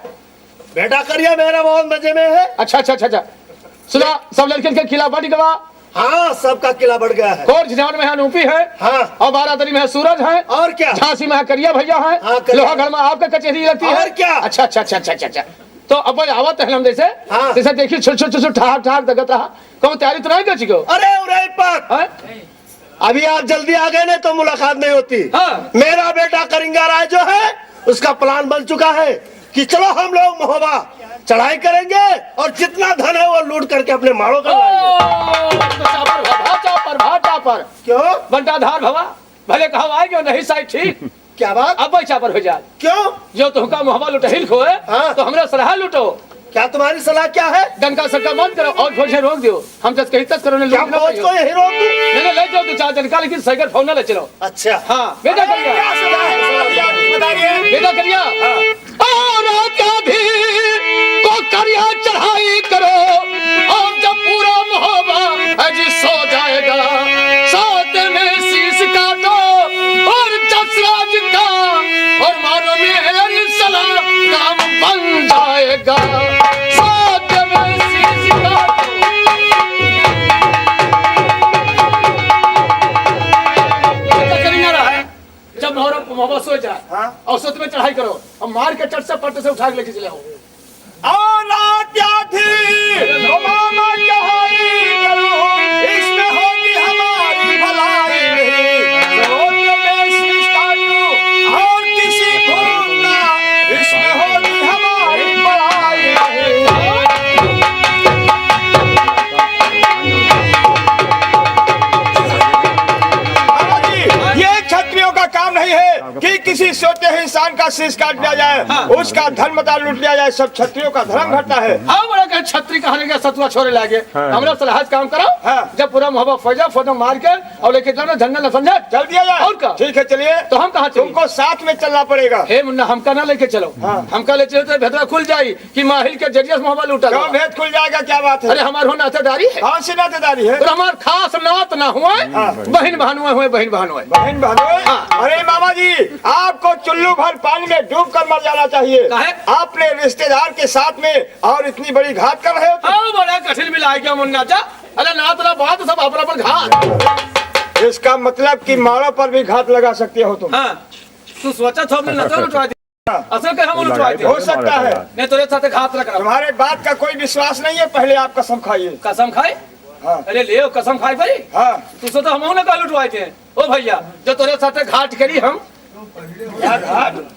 H: बेटा करिया मेरा बहुत मजे में है।
B: अच्छा अच्छा अच्छा अच्छा, सुना सब लड़के के खिलाफ बढ़ गवा।
H: हाँ, सबका किला बढ़ गया है।
B: कोट झिझान में है नूपी है,
H: हाँ।
B: और बारादरी में है सूरज है,
H: और क्या?
B: झांसी में है करिया भैया है,
H: हाँ, करिया।
B: लोहागढ़ में आपका कचहरी लगती है।
H: और क्या?
B: अच्छा अच्छा अच्छा अच्छा अच्छा अच्छा। तो अब आवत है हम जैसे
H: हाँ।
B: जैसे देखिए छोट छोट छोट ठहार ठहार दगत रहा कौन तैयारी तो नहीं कर चिको?
H: अरे उरईपत, अभी आप जल्दी आ गए ना तो मुलाकात नहीं होती।
B: हाँ।
H: मेरा बेटा करिंगा राय जो है उसका प्लान बन चुका है कि चलो हम लोग महोबा चढ़ाई करेंगे और जितना धन है वो लूट करके अपने माड़ों का
B: चापर
H: क्यों
B: बंटाधार भवा भले कहा आएगी नहीं साइड ठीक।
H: क्या बात?
B: अब भाई चापर हो जाए
H: क्यों?
B: जो तुमका मोहब्बत लुटहिल खोए
H: हाँ।
B: तो हमरा सलाह लुटो।
H: क्या तुम्हारी सलाह क्या है?
B: डंका सक्का बंद करो और फौज रोक दो। हम जस कहीं तक करो
H: क्या फौज को यही रोक दूं?
B: नहीं ले जाओ दो चार डंका, लेकिन साइकिल फोन न ले चलो।
H: अच्छा
B: हाँ बेटा करिया, बेटा करिया और आज्ञा भी को करिया चढ़ाई करो और जब पूरा मोहब्बत पड़ेगा साथ में शीश का जब मोहब्बत सो जाए औसत में चढ़ाई करो और मार के चट से पट से उठा के लेके चले आओ
E: औलाद क्या थी मामा कहानी करो इसमें होगी हमारी भलाई में शीश काटूं और किसी भूलना इसमें होगी हमारी भलाई ये क्षत्रियों का काम नहीं है कि किसी सोते हुए इंसान का शीश काट दिया जाए उसका धर्म बता लूट लिया जाए सब क्षत्रियों का धर्म घटता है
B: हाँ बड़ा कहे छत्री कहानी का सतुआ छोड़े लागे हमरा सलाह काम करो जब पूरा मोहब्बत फौजा फौजा मार के और लेके जाना जंगल न समझा
E: चल दिया जाए
B: और का
E: ठीक है चलिए
B: तो हम कहाँ चलें?
E: तुमको साथ में चलना पड़ेगा
B: हे मुन्ना हमका ना लेके चलो हमका ले चलो तो भेदवा खुल जाई कि माहिल के जरिए से मोहब्बत लूटा
E: क्यों भेद खुल जाएगा क्या बात है
B: अरे हमार हो नातेदारी है
E: कौन सी नातेदारी है
B: तो हमार खास नात ना हुआ बहन बहनुए हुए बहन बहनुए
E: बहन बहनों अरे मामा जी आपको चुल्लू भर पानी में डूब कर मर जाना चाहिए
B: काहे?
E: अपने रिश्तेदार के साथ में और इतनी बड़ी घात कर रहे हो तुम।
B: हाँ बड़ा कठिन मिला गया मुन्ना जा अरे नात ना बात सब अपना पर घात
E: इसका मतलब कि माड़ों पर भी घात लगा सकते हो तुम
B: हाँ तू सोचा था हमने नजर उठवा दी असल के हम उठवाए थे
E: हो सकता है
B: नहीं तेरे साथ घात लगा
E: तुम्हारे बात का कोई विश्वास नहीं है पहले आप कसम खाइए
B: कसम खाए
E: हाँ।
B: अरे ले कसम खाए भाई
E: हाँ
B: तू सोचा हम ना कल उठवाए थे ओ भैया जो तेरे साथ घाट करी हम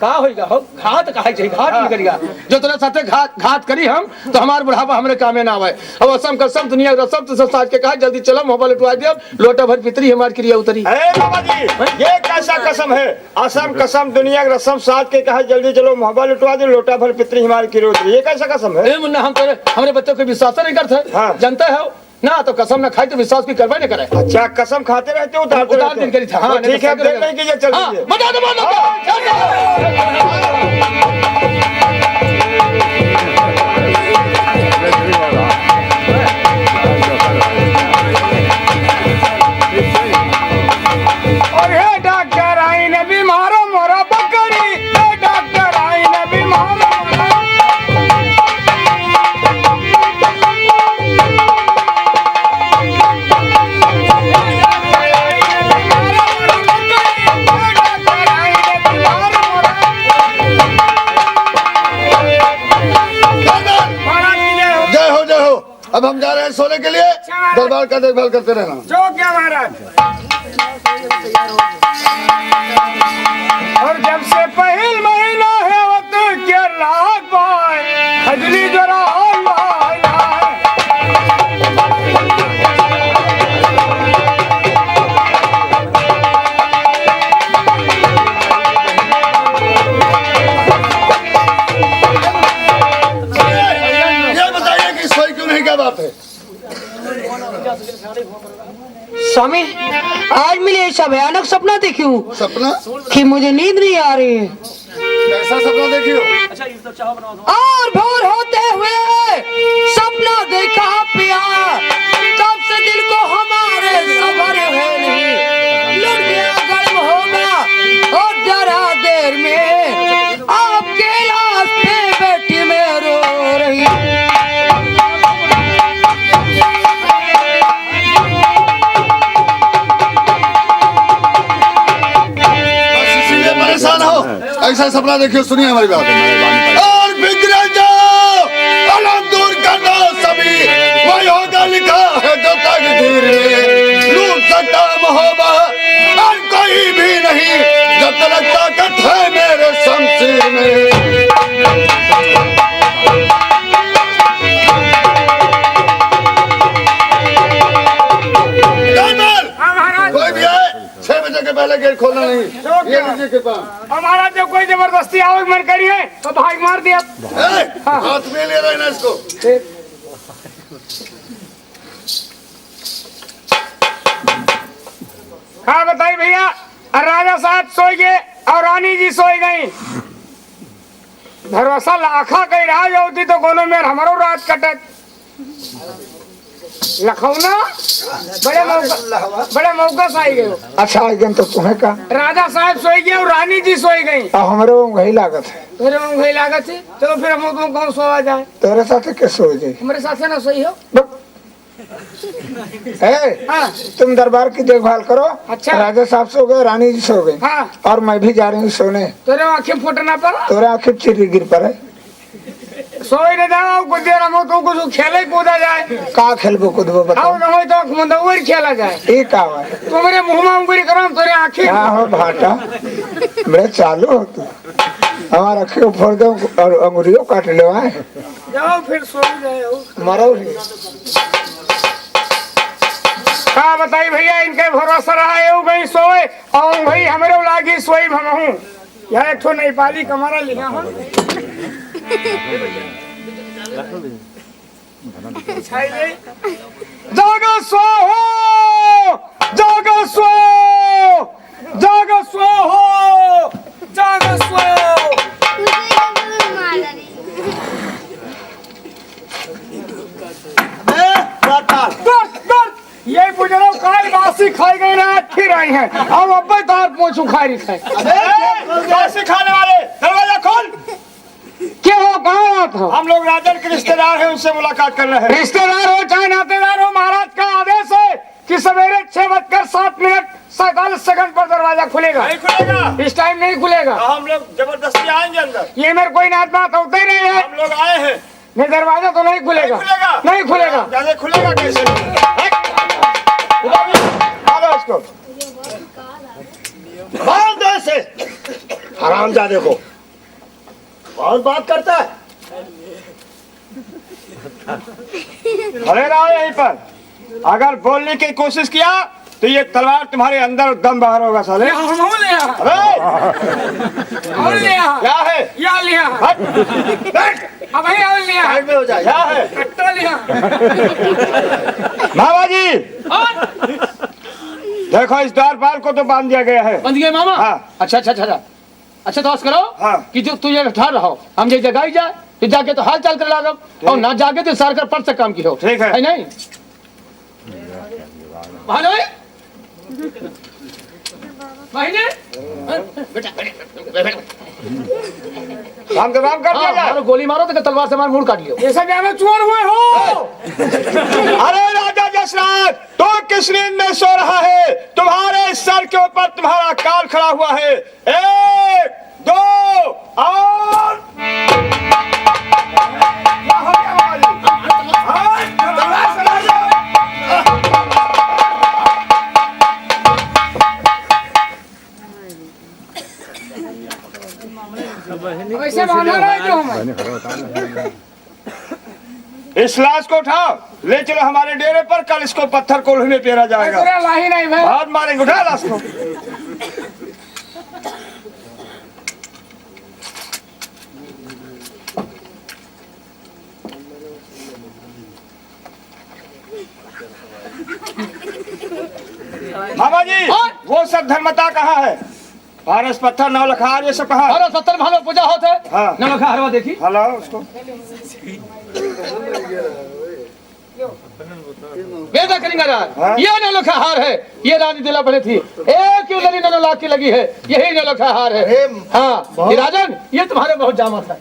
B: का होगा हो घात कहा चाहिए घाट नहीं करिएगा जो तेरे साथ घात करी हम तो हमारे बुढ़ापा हमारे कामे ना आवे अब असम कसम दुनिया रसम तो सब साथ के कहा जल्दी चलो मोबाइल उठवा दिया लोटा भर पितरी हमारी क्रिया उतरी
E: अरे बाबा जी ये कैसा कसम है असम कसम दुनिया का रसम साथ के कहा जल्दी चलो मोबाइल उठवा दे लोटा भर पितरी हमारी क्रिया उतरी ये कैसा कसम है
B: ए मुन्ना हम तेरे हमारे बच्चों को विश्वास नहीं करते
E: हाँ।
B: जानते हो ना तो कसम ना खाए तो विश्वास की करवाई नहीं करे
E: अच्छा कसम खाते रहते हो उतारते
B: उतार
E: रहते
B: दिन करी था
E: हो।
B: हाँ
E: तो ठीक है अब देख नहीं कीजिए चल दीजिए
B: बता दो
D: और हे डॉक्टर आई ने बीमारो मोरा बकरी हे डॉक्टर आई ने बीमारो
A: जय हो जय हो। अब हम जा रहे हैं सोने के लिए दरबार का देखभाल करते रहना
D: जो क्या महाराज और जब से पहल महीना है वो तो क्या रात पाए हजरी जरा
A: ये बताइए कि सोई क्यों नहीं क्या बात है
I: स्वामी आज मैंने ऐसा भयानक सपना देखी हूँ
A: सपना
I: कि मुझे नींद नहीं आ रही है
A: कैसा सपना देखी हो
I: और भोर होते हुए सपना देखा पिया तब से दिल को हमारे सबर है नहीं लड़ गया गर्म होगा और जरा देर में आपके लाश पे बैठी मैं रो रही
A: परेशान हो ऐसा सपना देखिए सुनिए हमारी बात और बिगड़ जाओ अलग दूर करना सभी वही होगा लिखा है जो तकदीर में लूट सकता मोहब्बत और कोई भी नहीं जब तक ताकत है मेरे शमशीर में कोई भी आए 6 बजे के पहले गेट खोलना नहीं ये लीजिए कृपा
D: हमारा जब कोई जबरदस्ती आओ मन करिए तो भाई मार दिया
A: हाथ में ले रहे इसको
D: हाँ बताइए भैया राजा साहब सो गए और रानी जी सोई गई भरोसा लाखा कई राज होती तो कोनो में हमारो रात कटत लखौना बड़े मौका से आई गए।
F: अच्छा एकदम तो तुम्हें का
D: राजा साहब सोई गए और रानी जी सोई गई।
F: हमारे वही लागत है।
D: मेरे में वही लागत है। चलो फिर हम तुम कौन सोआ जाए?
F: तेरे साथ कैसे हो जाए?
D: हमारे साथ ना सोई हो। हाँ।
F: तुम दरबार की देखभाल करो।
D: अच्छा।
F: राजा साहब सो गए, रानी जी सो गए।
D: हाँ।
F: और मैं भी जा रही हूँ सोने।
D: तेरे आँखें फूटना पड़ा।
F: तेरे आँखें चिरी गिर पड़े।
D: सोई न जाओ कुछ देर हम तो कुछ खेले कूदा जाए।
F: का खेलबो कूदबो बताओ।
D: आओ न हो तो मंदवर खेला जाए।
F: ये का है?
D: तुम्हारे मुंह में अंगूरी करो तेरे आँखें।
F: हाँ हो भाटा बड़े चालू हो तू। हमारा आँखें फोड़ दो और अंगुरियों काट ले आए।
D: जाओ फिर सो जाओ।
F: मरो ही।
D: हाँ बताई भैया इनके भरोसा रहा है गई सोए और भाई हमारे लागी सोई हम यह एक ठो नेपाली कमारा लिया हूँ। जागो सो हो जागो सो जागो सो हो जागो सो। ये बुजुर्ग काल बासी खाई गई ना फिर आई हैं अब अब्बे तार पोछू खाई रही है।
E: बासी खाने वाले दरवाजा खोल।
D: क्या हो कहाँ था?
E: हम लोग राजन के रिश्तेदार हैं, उनसे मुलाकात करना है।
D: रिश्तेदार हो चाहे नातेदार हो, महाराज का आदेश है कि सवेरे 6:07:47 पर दरवाजा खुलेगा।
E: नहीं खुलेगा।
D: इस टाइम नहीं खुलेगा।
E: तो हम लोग जबरदस्ती आएंगे अंदर।
D: ये मेरे कोई नात बात होते ही नहीं है।
E: हम लोग आए हैं।
D: नहीं दरवाजा तो नहीं खुलेगा। नहीं खुलेगा।
E: ज्यादा खुलेगा कैसे? मारो उसको।
H: मार दो इसे हरामजादे को। बहुत बात करता है।
E: खड़े रहो यहीं पर। अगर बोलने की कोशिश किया तो ये तलवार तुम्हारे अंदर दम बाहर होगा साले।
D: हम लिया और लिया
E: क्या है?
D: या लिया अब ही और लिया
H: साइड में हो जाए।
E: क्या है?
D: कट्टा लिया।
E: मामा जी देखो इस द्वारपाल को तो बांध दिया गया है।
B: बंद गए मामा।
E: हाँ।
B: अच्छा अच्छा अच्छा अच्छा तो करो
E: हाँ। कि
B: जो तू ये ठहर रहो हम ये जगह ही जाए तो जाके तो हाल चाल कर लागो और ना जाके तो सरकार पर से काम की हो।
E: ठीक है।
B: नहीं भाई महीने
E: काम तमाम कर दिया जाए।
B: मारो गोली मारो तो तलवार से मार मुड़ काट लियो।
D: ये सब यहाँ चोर हुए हो।
E: अरे राजा जसराज तो किस नींद में सो रहा है? तुम्हारे सर के ऊपर तुम्हारा काल खड़ा हुआ है। 1 2 और
D: वैसे बांधा रहे जो हमें।
E: इस लाश को उठाओ ले चलो हमारे डेरे पर। कल इसको पत्थर कोल्हे में पेरा जाएगा।
D: तेरा लाही नहीं भाई।
E: बहुत मारेंगे। उठा लाश को। मामा जी वो सब धर्मता कहाँ है? पारस पत्थर नवलखा ये सब कहाँ?
B: अरे 70 भालो पूजा होते।
E: हाँ।
B: नमक हरवा देखी।
E: हेलो उसको
B: बेदा करेंगे
E: हाँ?
B: ये नलोखा हार है। ये रानी दिला बने थी एक क्यों लड़ी नलोलाख की लगी है। यही नलोखा हार है। हाँ ये राजन ये तुम्हारे बहुत जामत है।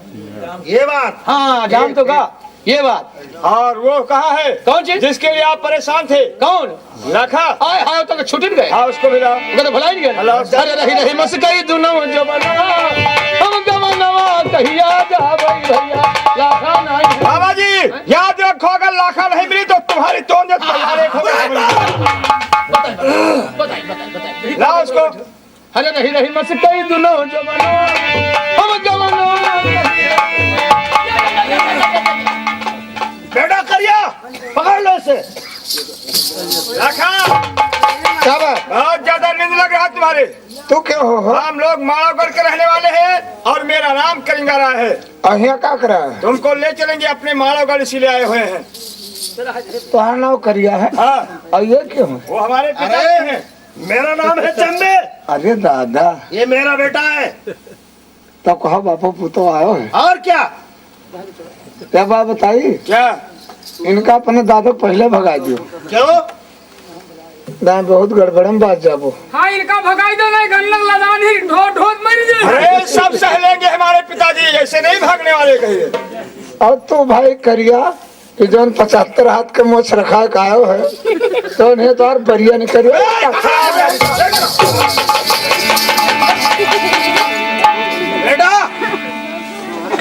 H: ये बात।
B: हाँ जाम तो का ये बात।
E: और वो कहाँ है?
B: कौन चीज?
E: जिसके लिए आप परेशान थे?
B: कौन?
E: लखा।
B: आए हाय तो छुट गए।
E: हाँ उसको मिला।
B: वो तो भलाई नहीं गया। अरे रही रही मस्कई दुनो जमाना हम जमाना कहिया जा भाई भैया लाखा नहीं।
E: बाबा जी याद रखो अगर लाखा नहीं मिली तो तुम्हारी तोंद तलवारें खो गई। लाओ उसको।
B: अरे रही रही मस्कई दुनो जमाना हम जमाना।
H: बेटा करिया पकड़ लो इसे।
E: लखा
F: क्या बात?
E: बहुत ज्यादा नींद लग रहा तुम्हारे।
F: तू क्यों हो?
E: हम लोग माड़ोगढ़ के रहने वाले हैं और मेरा नाम करिंगारा है।
F: अहिया का करा है?
E: तुमको ले चलेंगे अपने माड़ोगढ़ इसीलिए आए हुए हैं।
F: तुम्हारा नाम करिया है?
E: हाँ
F: और ये क्यों है?
E: वो हमारे पिताजी हैं।
H: मेरा नाम है चंबे।
F: अरे दादा
H: ये मेरा बेटा है।
F: तो कहा बापू पुतो आयो है।
H: और क्या?
F: क्या बात बताई?
E: क्या?
F: इनका अपने दादा पहले भगा दियो।
H: क्यों?
F: दाएं बहुत गड़बड़म बात जाबो।
D: हाँ इनका भगाई दो नहीं गन्नक लदान ही ढोट ढोट मर जाए।
E: अरे सब सह लेंगे हमारे पिताजी, ऐसे नहीं भागने वाले कहिए।
F: और तू भाई करिया कि जो 75 हाथ के मोछ रखा कायो है तो नहीं तो और बढ़िया नहीं करियो।
H: बेटा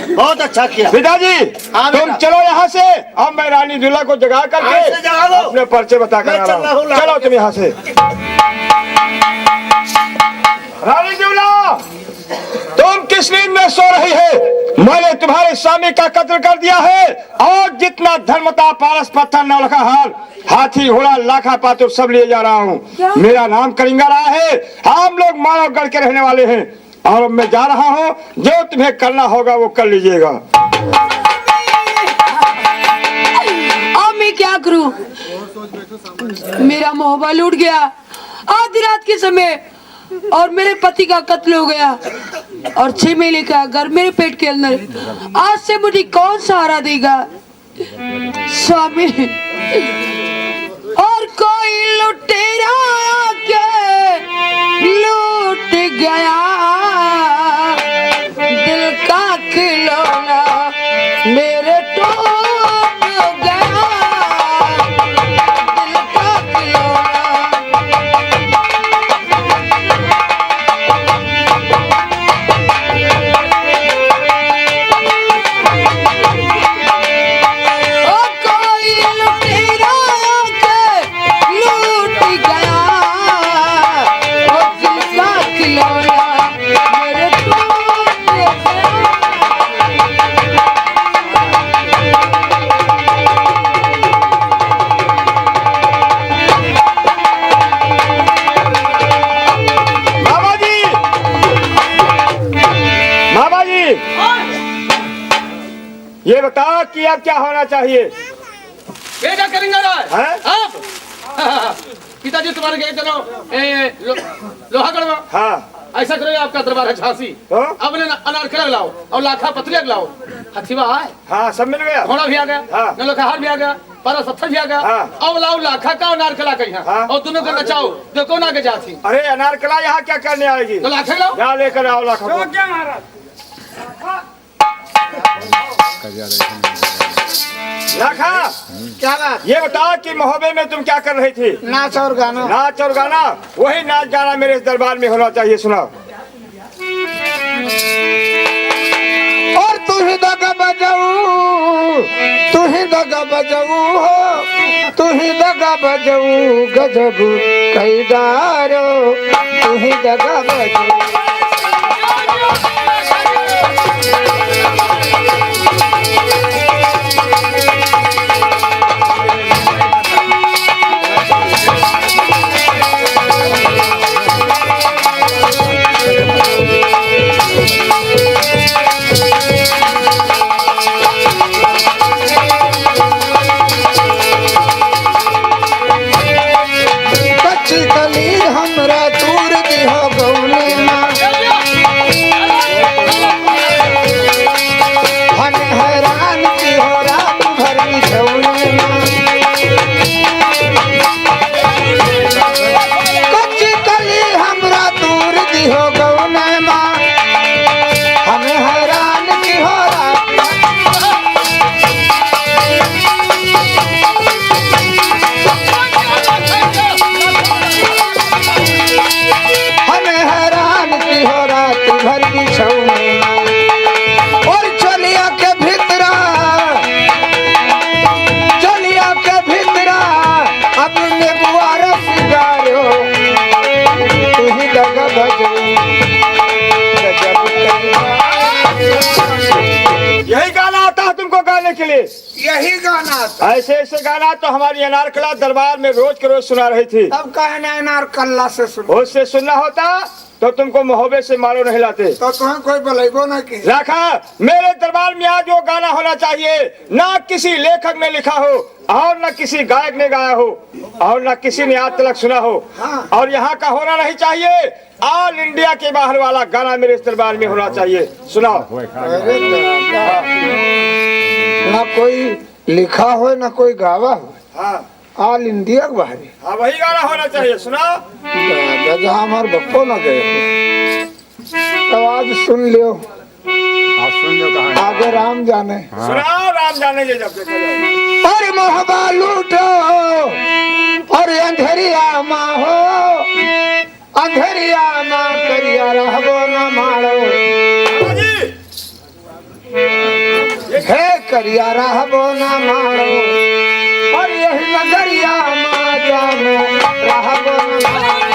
H: बहुत अच्छा किया।
E: पिताजी तुम चलो यहाँ से, अब मैं रानी दूल्हा को जगा
H: यहाँ से
E: करके
H: जगा दो।
E: अपने पर्चे बता कर
H: मैं
E: आ
H: चल
E: रहा
H: रहा
E: हूँ।
H: हूँ,
E: चलो तुम यहाँ से। रानी दूल्हा तुम किस नींद में सो रही है? मैंने तुम्हारे स्वामी का कत्ल कर दिया है और जितना धर्मता पारस पत्थर नौलखा हार हाथी घोड़ा लाखा पात्र सब लिए जा रहा हूँ। मेरा नाम कलिंगा रहा है। हम लोग मानवगढ़ के रहने वाले हैं और अब मैं जा रहा हूँ। जो तुम्हें करना होगा वो कर लीजिएगा।
I: अब मैं क्या करूं? मेरा मोबाइल उठ गया आधी रात के समय और मेरे पति का कत्ल हो गया और 6 महीने का घर मेरे पेट के अंदर। आज से मुझे कौन सहारा देगा? स्वामी और कोई लुटेरा के लूट गया दिल का खिलौना मेरे टूट गया दिल का खिलौना। ओ कोई लुटेरा के लूट गया वो दिल का खिलौना मेरे टूट गया।
E: बाबा जी, बाबा जी, ये बताओ कि अब क्या होना चाहिए?
B: ये क्या करेंगे
E: हैं?
B: आप? पिताजी तुम्हारे गए चलो लोहागढ़ में।
E: हाँ
B: ऐसा करो आपका दरबार है झांसी।
E: हाँ?
B: अब अनारकला लाओ और लाखा पत्रिया लाओ। हथीवा आए,
E: हाँ सब मिल गया।
B: घोड़ा भी आ गया,
E: हाँ।
B: नलोखाहार भी आ गया, पारा पत्थर भी आ गया।
E: हाँ।
B: अब लाओ लाखा का और नारकला का यहाँ
E: हाँ।
B: और दोनों को नचाओ जो कौन आगे जाती।
E: अरे अनारकला यहाँ क्या करने आएगी?
B: तो लाखा लाओ।
E: यहाँ लेकर आओ लाखा को।
D: तो क्या महाराज?
E: लाखा
F: क्या बात?
E: ये बताओ कि मोहब्बे में तुम क्या कर रही थी?
F: नाच और गाना।
E: नाच और गाना, वही नाच गाना मेरे इस दरबार में होना चाहिए। सुनाओ।
F: और तू ही दगा बजाऊ, तू ही दगा बजाऊ हो, तू ही दगा बजाऊ गजब कई डारो, तू ही दगा बजाऊ। कच्ची कलीर हमरा दूर दिहो गौले माँ, हम हैरान की हो रात भर बिछौने माँ। कच्ची कलीर हमरा दूर दिहो गौले माँ, हम हैरान की हो रात। हमें हैरान की हो रात भर बिछौने और चलिया के भीतरा, चलिया के भीतरा अब नेबुआ रस गारो, तू ही दगा बजू गजब कलिंगा।
E: यही गाना आता है तुमको गाने के लिए?
F: यही गाना
E: ऐसे ऐसे गाना तो हमारी अनारकला दरबार में रोज के रोज सुना रही थी।
F: तब कहना नार कल्ला से सुन
E: उससे सुनना होता तो तुमको मोहब्बे से मारो नहीं लाते।
F: तो तुम्हें कोई बलेगो न की।
E: लाखा मेरे दरबार में आज वो गाना होना चाहिए ना किसी लेखक ने लिखा हो और न किसी गायक ने गाया हो और न किसी ने आज तक सुना हो।
F: हाँ।
E: और यहाँ का होना नहीं चाहिए, ऑल इंडिया के बाहर वाला गाना मेरे इस दरबार में होना चाहिए। सुनाओ।
F: अरे दादा, ना कोई लिखा हो ना कोई गावा हो,
E: हाँ
F: ऑल इंडिया बाहरी
E: हाँ वही गाना होना चाहिए। सुनाओ।
F: जहाँ हमारे बप्पो न गए हो तो आज सुन लियो, आगे राम जाने।
E: सुनाओ राम जाने के जब देखा जाए।
F: अरे मोहबा लूटो और अंधेरिया माँ हो, अंधेरिया माँ करिया रहबो न मारो, हे करिया रहबो न मारो, और यही नगरिया माँ जानो रहबो न मारो।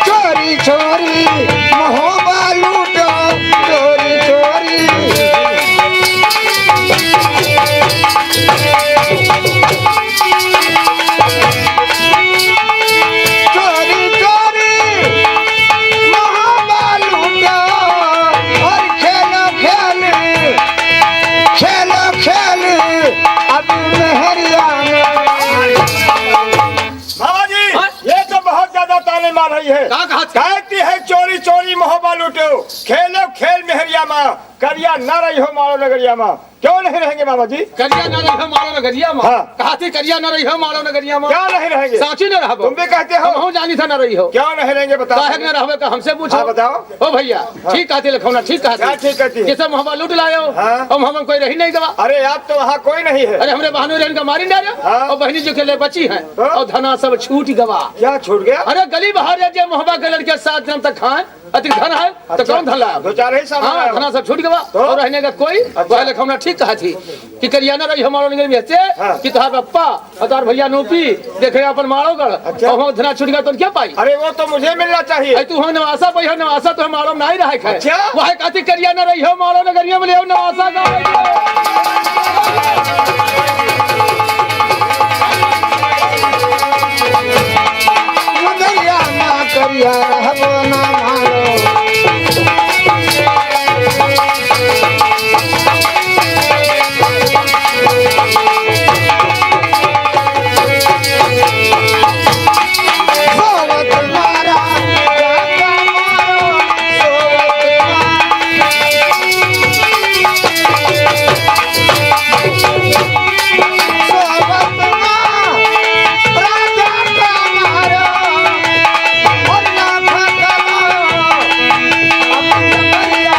F: चोरी चोरी महोबा लूटो, चोरी चोरी चोरी चोरी महोबा लूटो, और खेलो खेल खेलो खेल अब मेहरिया में।
E: बाबा जी ये तो बहुत ज्यादा ताने मार रही है।
B: कहा
E: कहती है चोरी चोरी महोबा लूटो, खेलो खेल मेहरिया माँ, करिया न रही हो मारो नगरिया माँ। क्यों नहीं रहेंगे बाबा जी?
B: करिया न रही हो मारो नगरिया माँ।
E: हाँ।
B: कहा थी करिया न रही हो मारो नगरिया माँ।
E: क्या नहीं रहेंगे?
B: साची न रहो।
E: तुम भी कहते हो।
B: हम जानी था न रही हो।
E: क्यों नहीं रहेंगे बताओ।
B: काहे न रहो का हमसे पूछो।
E: हाँ, बताओ।
B: ओ भैया ठीक कहते लखौना, ठीक
E: क्या
B: कहते।
E: ठीक कहती है?
B: जैसे मोहब्बत लूट लायो
E: हाँ।
B: और हम कोई रही नहीं दवा।
E: अरे आप तो वहाँ कोई नहीं है।
B: अरे हमरे बहनों रेन का मारी डालो
E: हाँ।
B: और बहनी जो के लिए बची है
E: हाँ।
B: और धना सब छूट गवा।
E: क्या छूट गया?
B: अरे गली बाहर जो मोहब्बत के लड़के 7 दिन तक खाए अतिक धन है तो
E: अच्छा।
B: कौन धन लाया?
E: दो चार ही सामान
B: हाँ
E: आया।
B: धना सब छूट गवा
E: तो?
B: और रहने का कोई वह लखौना ठीक कहा थी कि करियाना रही हमारो निगल में से
E: हाँ।
B: कि तोहार पप्पा और तोहार भैया नोपी देखे अपन मारो कर
E: अच्छा।
B: और हम धना छूट गया तो क्या पाई?
E: अरे वो तो मुझे मिलना चाहिए।
B: अरे तू हम नवासा पहिया नवासा तो हमारो नहीं रहा है।
E: अच्छा।
B: वह कहती करियाना रही हो मारो नगरिया में ले आओ नवासा का
F: नगरिया माँ करिया रहबो न मारो, सोवत मारा जाता मारो, सोवत सोवत राजा का मारो, और ना भगवान अपनी नगरिया